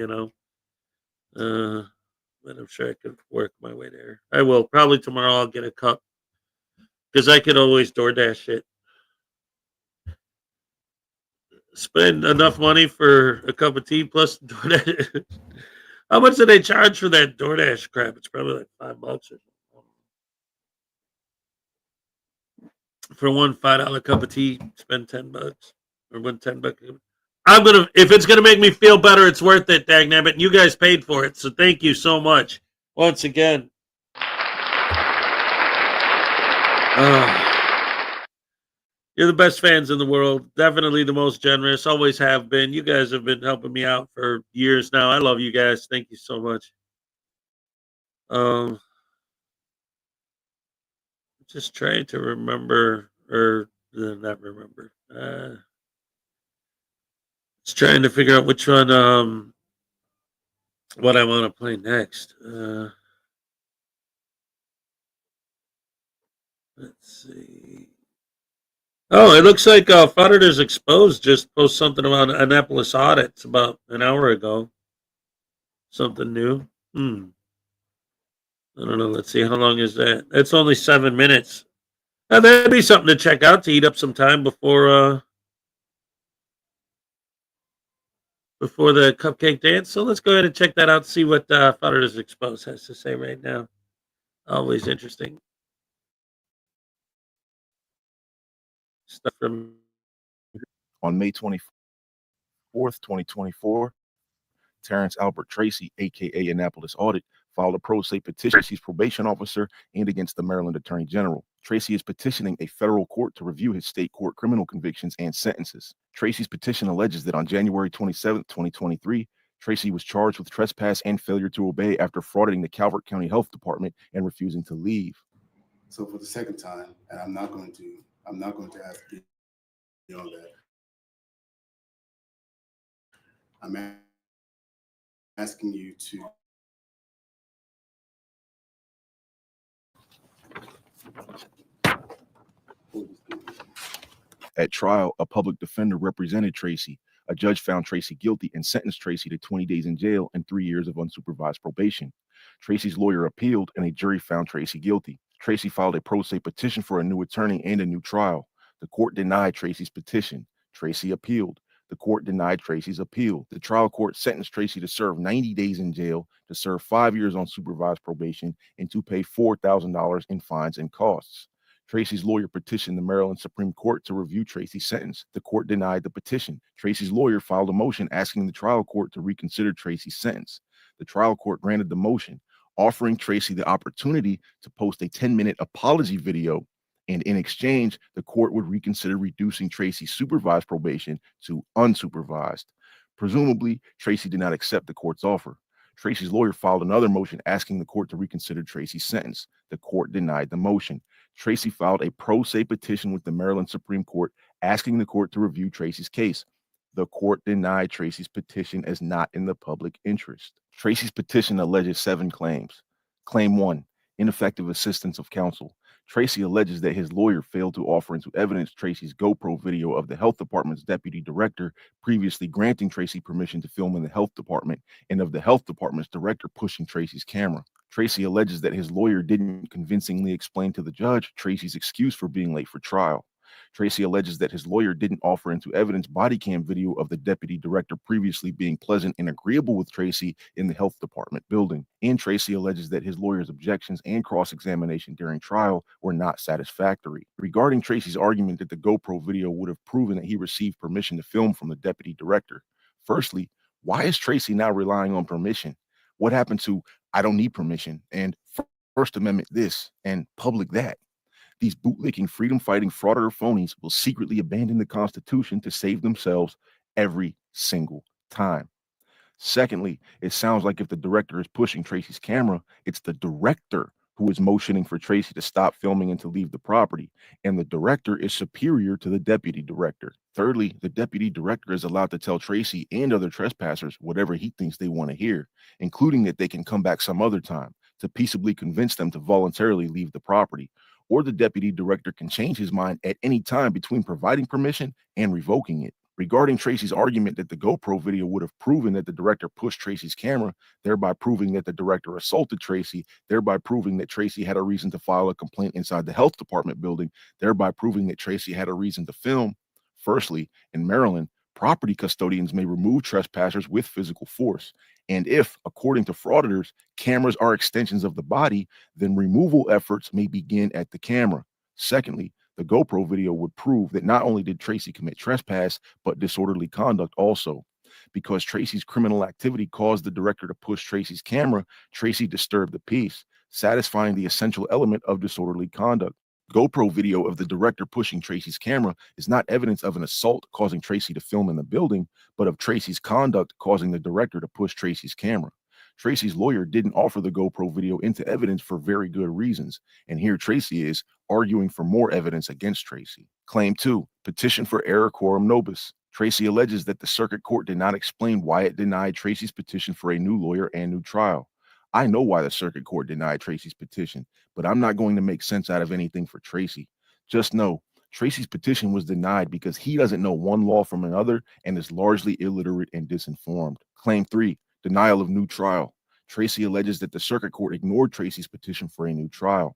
But I'm sure I could work my way there. I will. Probably tomorrow I'll get a cup. Because I could always DoorDash it. Spend enough money for a cup of tea plus DoorDash. How much do they charge for that DoorDash crap? It's probably like $5 or something. For one $5 cup of tea, spend $10 or $10. If it's gonna make me feel better, it's worth it, dagnabbit. You guys paid for it, so thank you so much once again. You're the best fans in the world. Definitely the most generous. Always have been. You guys have been helping me out for years now. I love you guys. Thank you so much. Just trying to remember, or not remember. Just trying to figure out which one, what I want to play next. Let's see. Oh, it looks like Frauditors Exposed just posted something about Annapolis audits about an hour ago. Something new. I don't know. Let's see. How long is that? It's only 7 minutes. That'd be something to check out to eat up some time before before the cupcake dance. So let's go ahead and check that out. See what Frauditors Exposed has to say right now. Always interesting stuff from. On May 24th, 2024, Terrence Albert Tracy, aka Annapolis Audit, filed a pro se petition against his probation officer and against the Maryland Attorney General. Tracy is petitioning a federal court to review his state court criminal convictions and sentences. Tracy's petition alleges that on January 27, 2023, Tracy was charged with trespass and failure to obey after frauditing the Calvert County Health Department and refusing to leave. So for the second time, and I'm not going to ask you beyond that. I'm asking you to At trial, a public defender represented Tracy. A judge found Tracy guilty and sentenced Tracy to 20 days in jail and 3 years of unsupervised probation. Tracy's lawyer appealed and a jury found Tracy guilty. Tracy filed a pro se petition for a new attorney and a new trial. The court denied Tracy's petition. Tracy appealed. The court denied Tracy's appeal. The trial court sentenced Tracy to serve 90 days in jail, to serve 5 years on supervised probation, and to pay $4,000 in fines and costs. Tracy's lawyer petitioned the Maryland Supreme Court to review Tracy's sentence. The court denied the petition. Tracy's lawyer filed a motion asking the trial court to reconsider Tracy's sentence. The trial court granted the motion, offering Tracy the opportunity to post a 10-minute apology video, and in exchange, the court would reconsider reducing Tracy's supervised probation to unsupervised. Presumably, Tracy did not accept the court's offer. Tracy's lawyer filed another motion asking the court to reconsider Tracy's sentence. The court denied the motion. Tracy filed a pro se petition with the Maryland Supreme Court asking the court to review Tracy's case. The court denied Tracy's petition as not in the public interest. Tracy's petition alleges 7 claims. Claim 1, ineffective assistance of counsel. Tracy alleges that his lawyer failed to offer into evidence Tracy's GoPro video of the health department's deputy director previously granting Tracy permission to film in the health department, and of the health department's director pushing Tracy's camera. Tracy alleges that his lawyer didn't convincingly explain to the judge Tracy's excuse for being late for trial. Tracy alleges that his lawyer didn't offer into evidence body cam video of the deputy director previously being pleasant and agreeable with Tracy in the health department building. And Tracy alleges that his lawyer's objections and cross-examination during trial were not satisfactory. Regarding Tracy's argument that the GoPro video would have proven that he received permission to film from the deputy director, firstly, why is Tracy now relying on permission? What happened to I don't need permission and First Amendment this and public that? These bootlicking, freedom-fighting, frauditor phonies will secretly abandon the Constitution to save themselves every single time. Secondly, it sounds like if the director is pushing Tracy's camera, it's the director who is motioning for Tracy to stop filming and to leave the property, and the director is superior to the deputy director. Thirdly, the deputy director is allowed to tell Tracy and other trespassers whatever he thinks they want to hear, including that they can come back some other time, to peaceably convince them to voluntarily leave the property. Or the deputy director can change his mind at any time between providing permission and revoking it. Regarding Tracy's argument that the GoPro video would have proven that the director pushed Tracy's camera, thereby proving that the director assaulted Tracy, thereby proving that Tracy had a reason to file a complaint inside the health department building, thereby proving that Tracy had a reason to film. Firstly, in Maryland, property custodians may remove trespassers with physical force. And if, according to frauditors, cameras are extensions of the body, then removal efforts may begin at the camera. Secondly, the GoPro video would prove that not only did Tracy commit trespass, but disorderly conduct also. Because Tracy's criminal activity caused the director to push Tracy's camera, Tracy disturbed the peace, satisfying the essential element of disorderly conduct. GoPro video of the director pushing Tracy's camera is not evidence of an assault causing Tracy to film in the building, but of Tracy's conduct causing the director to push Tracy's camera. Tracy's lawyer didn't offer the GoPro video into evidence for very good reasons, and here Tracy is arguing for more evidence against Tracy. Claim 2, petition for error quorum nobis. Tracy alleges that the circuit court did not explain why it denied Tracy's petition for a new lawyer and new trial. I know why the circuit court denied Tracy's petition, but I'm not going to make sense out of anything for Tracy. Just know, Tracy's petition was denied because he doesn't know one law from another and is largely illiterate and disinformed. Claim 3, denial of new trial. Tracy alleges that the circuit court ignored Tracy's petition for a new trial.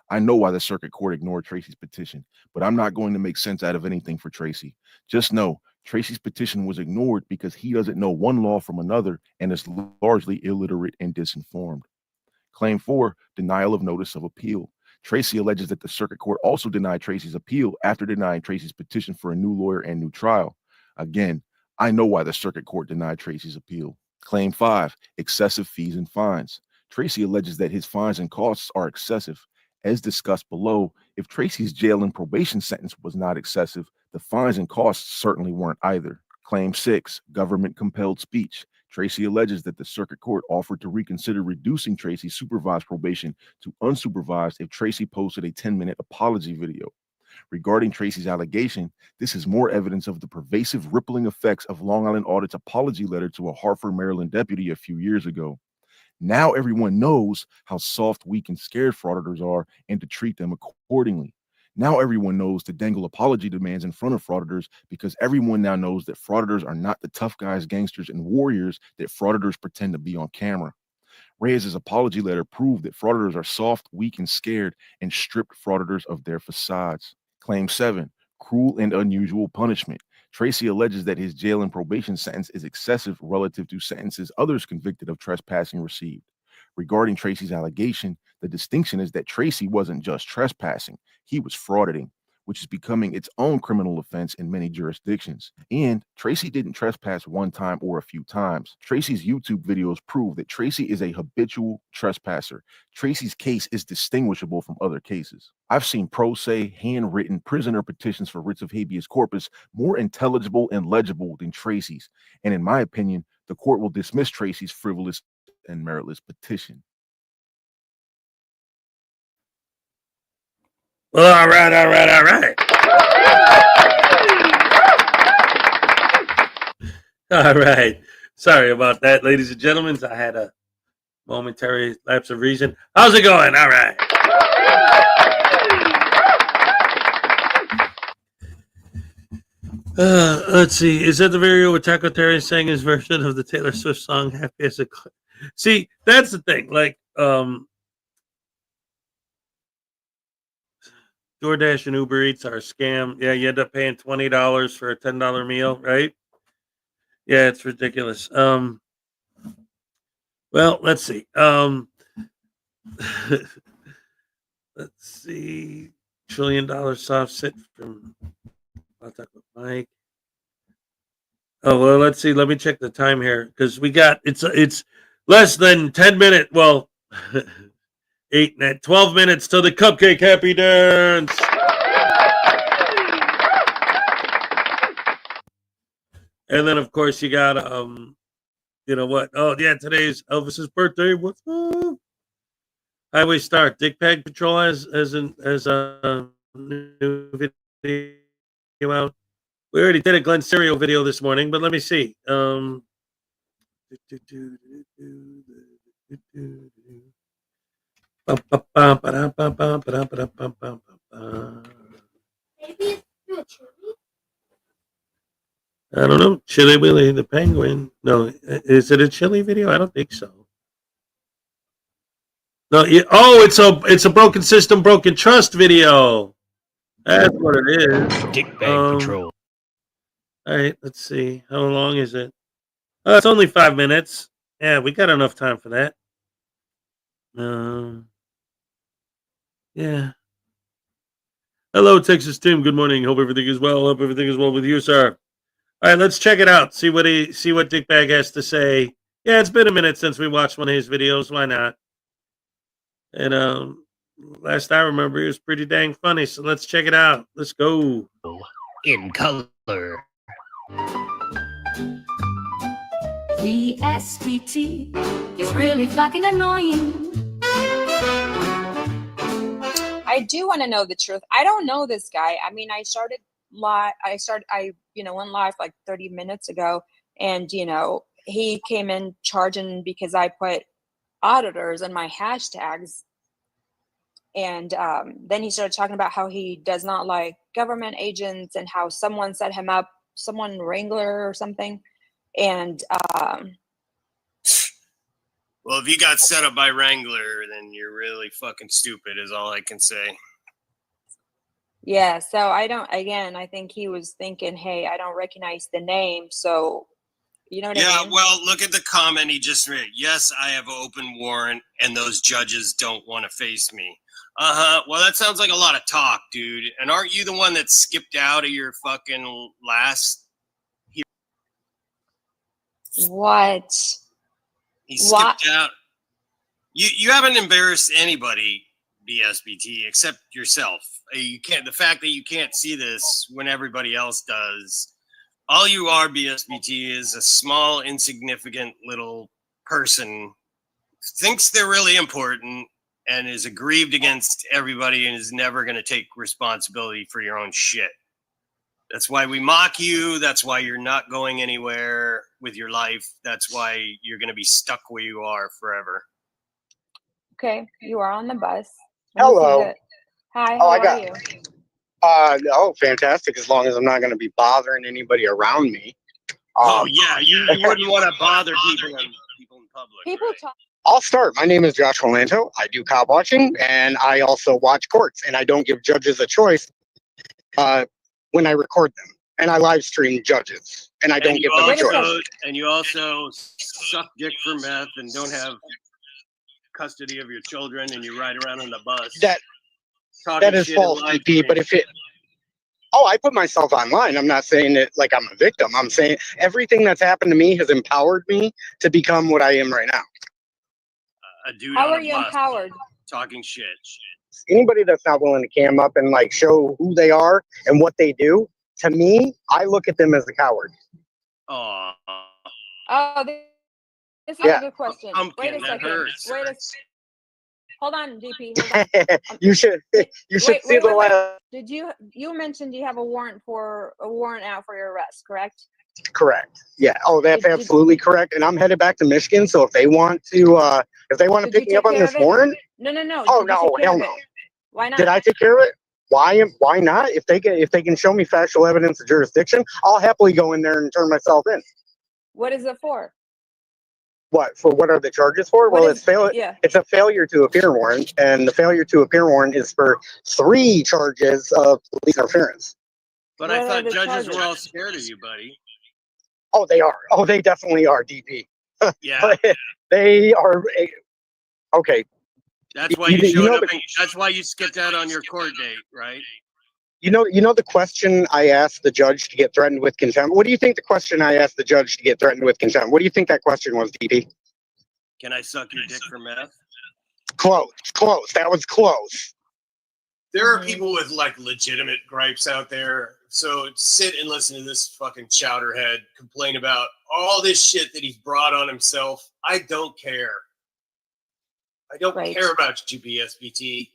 I know why the circuit court ignored Tracy's petition, but I'm not going to make sense out of anything for Tracy. Just know, Tracy's petition was ignored because he doesn't know one law from another and is largely illiterate and disinformed. Claim 4, denial of notice of appeal. Tracy alleges that the circuit court also denied Tracy's appeal after denying Tracy's petition for a new lawyer and new trial. Again, I know why the circuit court denied Tracy's appeal. Claim 5, excessive fees and fines. Tracy alleges that his fines and costs are excessive. As discussed below, if Tracy's jail and probation sentence was not excessive, the fines and costs certainly weren't either. Claim 6, government-compelled speech. Tracy alleges that the circuit court offered to reconsider reducing Tracy's supervised probation to unsupervised if Tracy posted a 10-minute apology video. Regarding Tracy's allegation, this is more evidence of the pervasive rippling effects of Long Island Audit's apology letter to a Hartford, Maryland deputy a few years ago. Now everyone knows how soft, weak, and scared frauditors are and to treat them accordingly. Now everyone knows to dangle apology demands in front of frauditors because everyone now knows that frauditors are not the tough guys, gangsters, and warriors that frauditors pretend to be on camera. Reyes's apology letter proved that frauditors are soft, weak, and scared and stripped frauditors of their facades. Claim 7, cruel and unusual punishment. Tracy alleges that his jail and probation sentence is excessive relative to sentences others convicted of trespassing received. Regarding Tracy's allegation, the distinction is that Tracy wasn't just trespassing, he was frauditing, which is becoming its own criminal offense in many jurisdictions. And Tracy didn't trespass one time or a few times. Tracy's YouTube videos prove that Tracy is a habitual trespasser. Tracy's case is distinguishable from other cases. I've seen pro se, handwritten prisoner petitions for writs of habeas corpus more intelligible and legible than Tracy's. And in my opinion, the court will dismiss Tracy's frivolous and meritless petition. Well, all right. All right. Sorry about that, ladies and gentlemen. I had a momentary lapse of reason. How's it going? All right. Let's see. Is that the video with Taco Terry sang his version of the Taylor Swift song "Happy as a"? See, that's the thing. Like, DoorDash and Uber Eats are a scam. Yeah, you end up paying $20 for a $10 meal, right? Yeah, it's ridiculous. Well, let's see. Let's see. $1 trillion soft sit from. I'll talk with Mike. Oh well, let's see. Let me check the time here because we got it's less than 10 minutes. Well, 12 minutes till the cupcake happy dance. And then of course you got you know what? Oh yeah, today's Elvis's birthday. What's up? Highway Star Dick Peg Patrol has a new video out. We already did a Glenn Serial video this morning, but let me see. I don't know. Chili Willy the Penguin. No, is it a chili video? I don't think so. No. Oh, it's a broken system, broken trust video. That's what it is. Dick Bag Patrol. All right, let's see. How long is it? Oh, it's only 5 minutes. Yeah, we got enough time for that. Yeah. Hello, Texas Tim. Good morning. Hope everything is well. Hope everything is well with you, sir. All right, let's check it out. See what Dick Bag has to say. Yeah, it's been a minute since we watched one of his videos. Why not? And last I remember, he was pretty dang funny. So let's check it out. Let's go. In color. The SPT is really fucking annoying. I do want to know the truth. I don't know this guy. I mean, I went live like 30 minutes ago, and he came in charging because I put auditors in my hashtags, and then he started talking about how he does not like government agents and how someone set him up, someone Wrangler or something, and well, if you got set up by Wrangler, then you're really fucking stupid, is all I can say. Yeah, so I think he was thinking, hey, I don't recognize the name, so you know what I mean? Well, look at the comment he just read. Yes, I have an open warrant, and those judges don't want to face me. Well, that sounds like a lot of talk, dude. And aren't you the one that skipped out of your fucking last? What? He skipped out. You haven't embarrassed anybody, BSBT, except yourself. You can't. The fact that you can't see this when everybody else does. All you are, BSBT, is a small, insignificant little person, thinks they're really important, and is aggrieved against everybody and is never going to take responsibility for your own shit. That's why we mock you. That's why you're not going anywhere with your life. That's why you're going to be stuck where you are forever. Okay, you are on the bus. Let me see Hello. the- Hi, how are you? Oh, fantastic. As long as I'm not going to be bothering anybody around me. Yeah, you wouldn't want to bother people in public. People talk. I'll start. My name is Joshua Lanto. I do cop watching, and I also watch courts, and I don't give judges a choice when I record them, and I live stream judges, and I don't give them a choice. And you also suck dick for meth and don't have custody of your children, and you ride around on the bus. That is false, DP. But if it, I put myself online. I'm not saying it like I'm a victim. I'm saying everything that's happened to me has empowered me to become what I am right now. A dude How on are a you bus empowered? talking shit. Anybody that's not willing to cam up and like show who they are and what they do, to me, I look at them as a coward. Oh, this is a good question. Wait a second. Hold on, DP. Hold on. You should see the last. Did you mentioned you have a warrant out for your arrest, correct? Correct. Yeah. Oh, that's absolutely correct. And I'm headed back to Michigan. So if they want to pick me up on this warrant, No. oh no, hell no. Why not? Did I take care of it? Why not? If they can show me factual evidence of jurisdiction, I'll happily go in there and turn myself in. What is it for? What are the charges for? It's a failure to appear warrant, and the failure to appear warrant is for 3 charges of police interference. But I thought judges were all scared of you, buddy. Oh, they are. Oh, they definitely are, DP. Yeah. But they are. Okay. That's why you showed up. That's why you skipped out on your court date, right? You know the question I asked the judge to get threatened with contempt? What do you think the question I asked the judge to get threatened with contempt? What do you think that question was, DP? Can I suck your dick for meth? Close. That was close. There are people with like legitimate gripes out there. So sit and listen to this fucking chowderhead complain about all this shit that he's brought on himself. I don't care. I don't care about you, BSBT.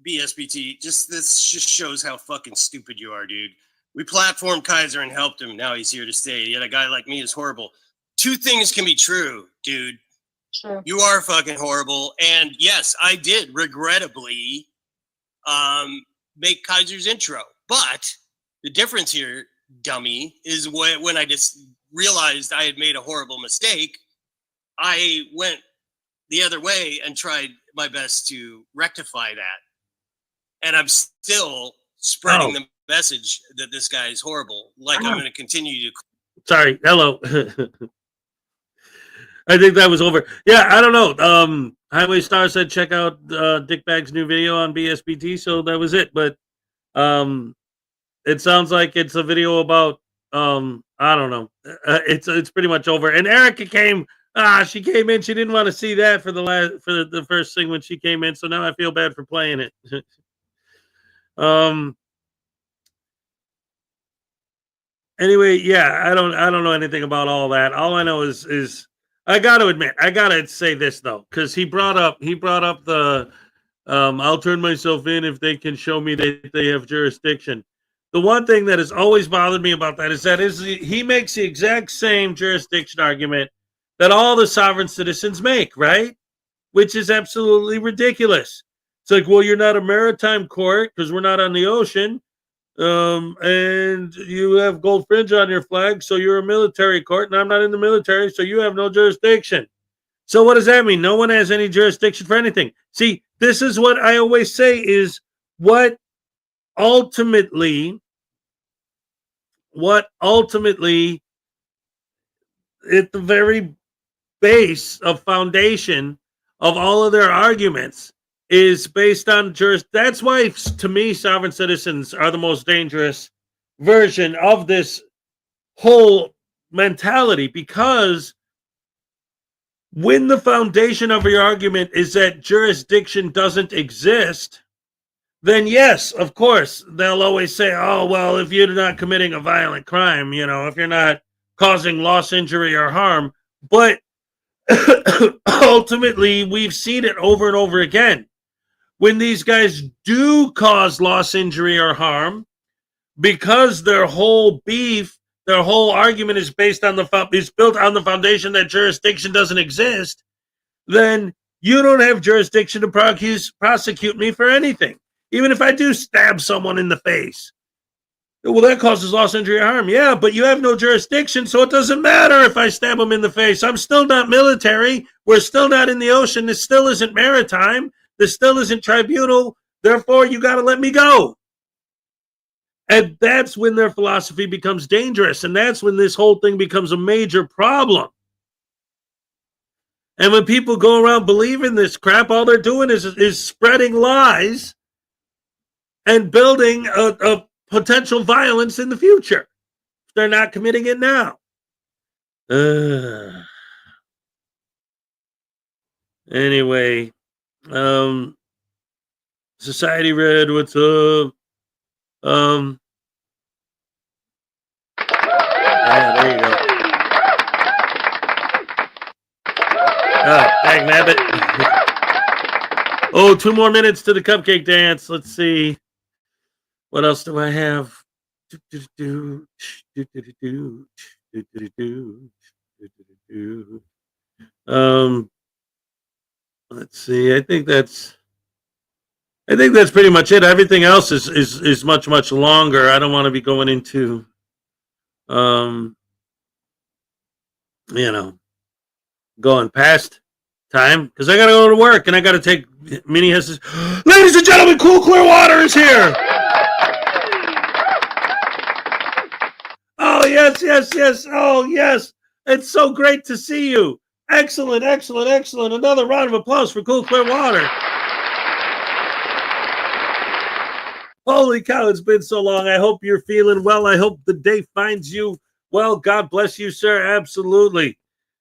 BSBT, this just shows how fucking stupid you are, dude. We platformed Kaiser and helped him. Now he's here to stay. Yet a guy like me is horrible. 2 things can be true, dude. True. You are fucking horrible. And yes, I did regrettably make Kaiser's intro. But the difference here, dummy, is when I just realized I had made a horrible mistake, I went the other way and tried my best to rectify that. And I'm still spreading the message that this guy is horrible. Like I'm going to continue to. Sorry. Hello. I think that was over. Yeah, I don't know. Highway Star said check out Dickbag's new video on BSBT, so that was it. But it sounds like it's a video about I don't know. It's pretty much over. And Erica came. She came in. She didn't want to see that for the first thing when she came in. So now I feel bad for playing it. Anyway, yeah, I don't know anything about all that. All I know is I got to admit, I got to say this though, because he brought up the I'll turn myself in if they can show me that they have jurisdiction. The one thing that has always bothered me about that is he makes the exact same jurisdiction argument that all the sovereign citizens make, right? Which is absolutely ridiculous. It's like, well, you're not a maritime court because we're not on the ocean. And you have gold fringe on your flag, so you're a military court, and I'm not in the military, so you have no jurisdiction. So what does that mean? No one has any jurisdiction for anything. See, this is what I always say is what ultimately at the very base of foundation of all of their arguments is based on that's why, to me, sovereign citizens are the most dangerous version of this whole mentality, because when the foundation of your argument is that jurisdiction doesn't exist, then yes, of course, they'll always say, oh, well, if you're not committing a violent crime, if you're not causing loss, injury, or harm. But ultimately, we've seen it over and over again. When these guys do cause loss, injury, or harm, because their whole argument is built on the foundation that jurisdiction doesn't exist, then you don't have jurisdiction to prosecute me for anything. Even if I do stab someone in the face. Well, that causes loss, injury, or harm. Yeah, but you have no jurisdiction, so it doesn't matter if I stab them in the face. I'm still not military. We're still not in the ocean. This still isn't maritime. This still isn't tribunal. Therefore, you got to let me go. And that's when their philosophy becomes dangerous. And that's when this whole thing becomes a major problem. And when people go around believing this crap, all they're doing is spreading lies and building a potential violence in the future. They're not committing it now. Anyway, Society Red, what's up? Yeah, there you go. Oh, dang nabbit. Oh, 2 more minutes to the cupcake dance. Let's see. What else do I have? Let's see. I think that's pretty much it. Everything else is much longer. I don't want to be going into going past time, because I gotta go to work and I gotta take mini Hesses. Ladies and gentlemen, Cool Clear Water is here. Oh, yes. Oh, yes. It's so great to see you. Excellent. Another round of applause for Cool Clear Water. Holy cow, it's been so long. I hope you're feeling well. I hope the day finds you well. God bless you, sir. Absolutely.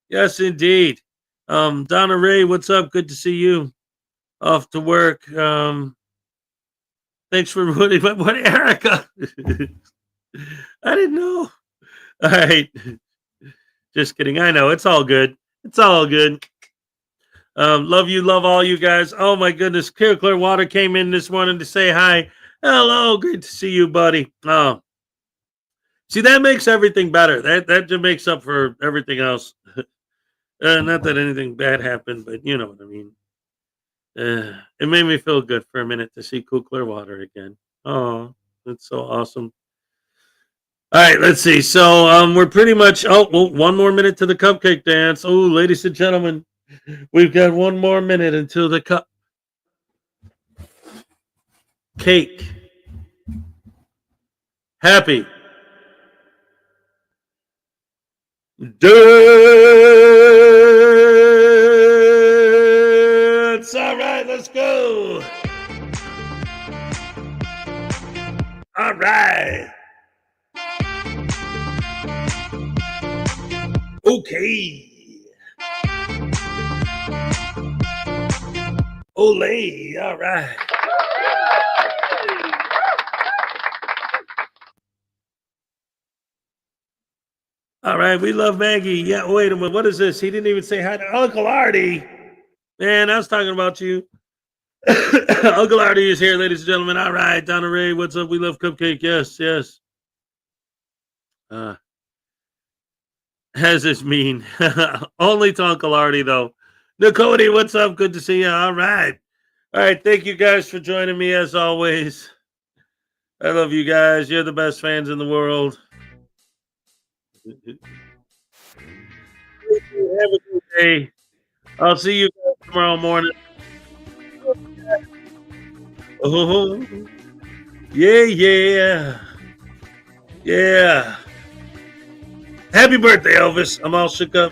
Yes, indeed. Donna Ray, what's up? Good to see you. Off to work. Thanks for ruining my buddy Erica. I didn't know. All right. Just kidding. I know. It's all good. Love you. Love all you guys. Oh, my goodness. Clear Water came in this morning to say hi. Hello. Great to see you, buddy. Oh. See, that makes everything better. That just makes up for everything else. Not that anything bad happened, but you know what I mean. It made me feel good for a minute to see Cool Clear Water again. Oh, that's so awesome. All right, let's see. So we're pretty much, 1 more minute to the cupcake dance. Oh, ladies and gentlemen, we've got 1 more minute until the cake. Happy. Dance. All right, let's go. All right. Okay. Olay. All right. All right. We love Maggie. Yeah. Wait a minute. What is this? He didn't even say hi to Uncle Artie. Man, I was talking about you. Uncle Artie is here, ladies and gentlemen. All right. Donna Ray, what's up? We love cupcake. Yes. Has this mean? Only to Uncle Artie, though. Nicody, what's up? Good to see you. All right. Thank you guys for joining me as always. I love you guys. You're the best fans in the world. Have a good day. I'll see you guys tomorrow morning. Oh. Yeah. Happy birthday, Elvis. I'm all shook up.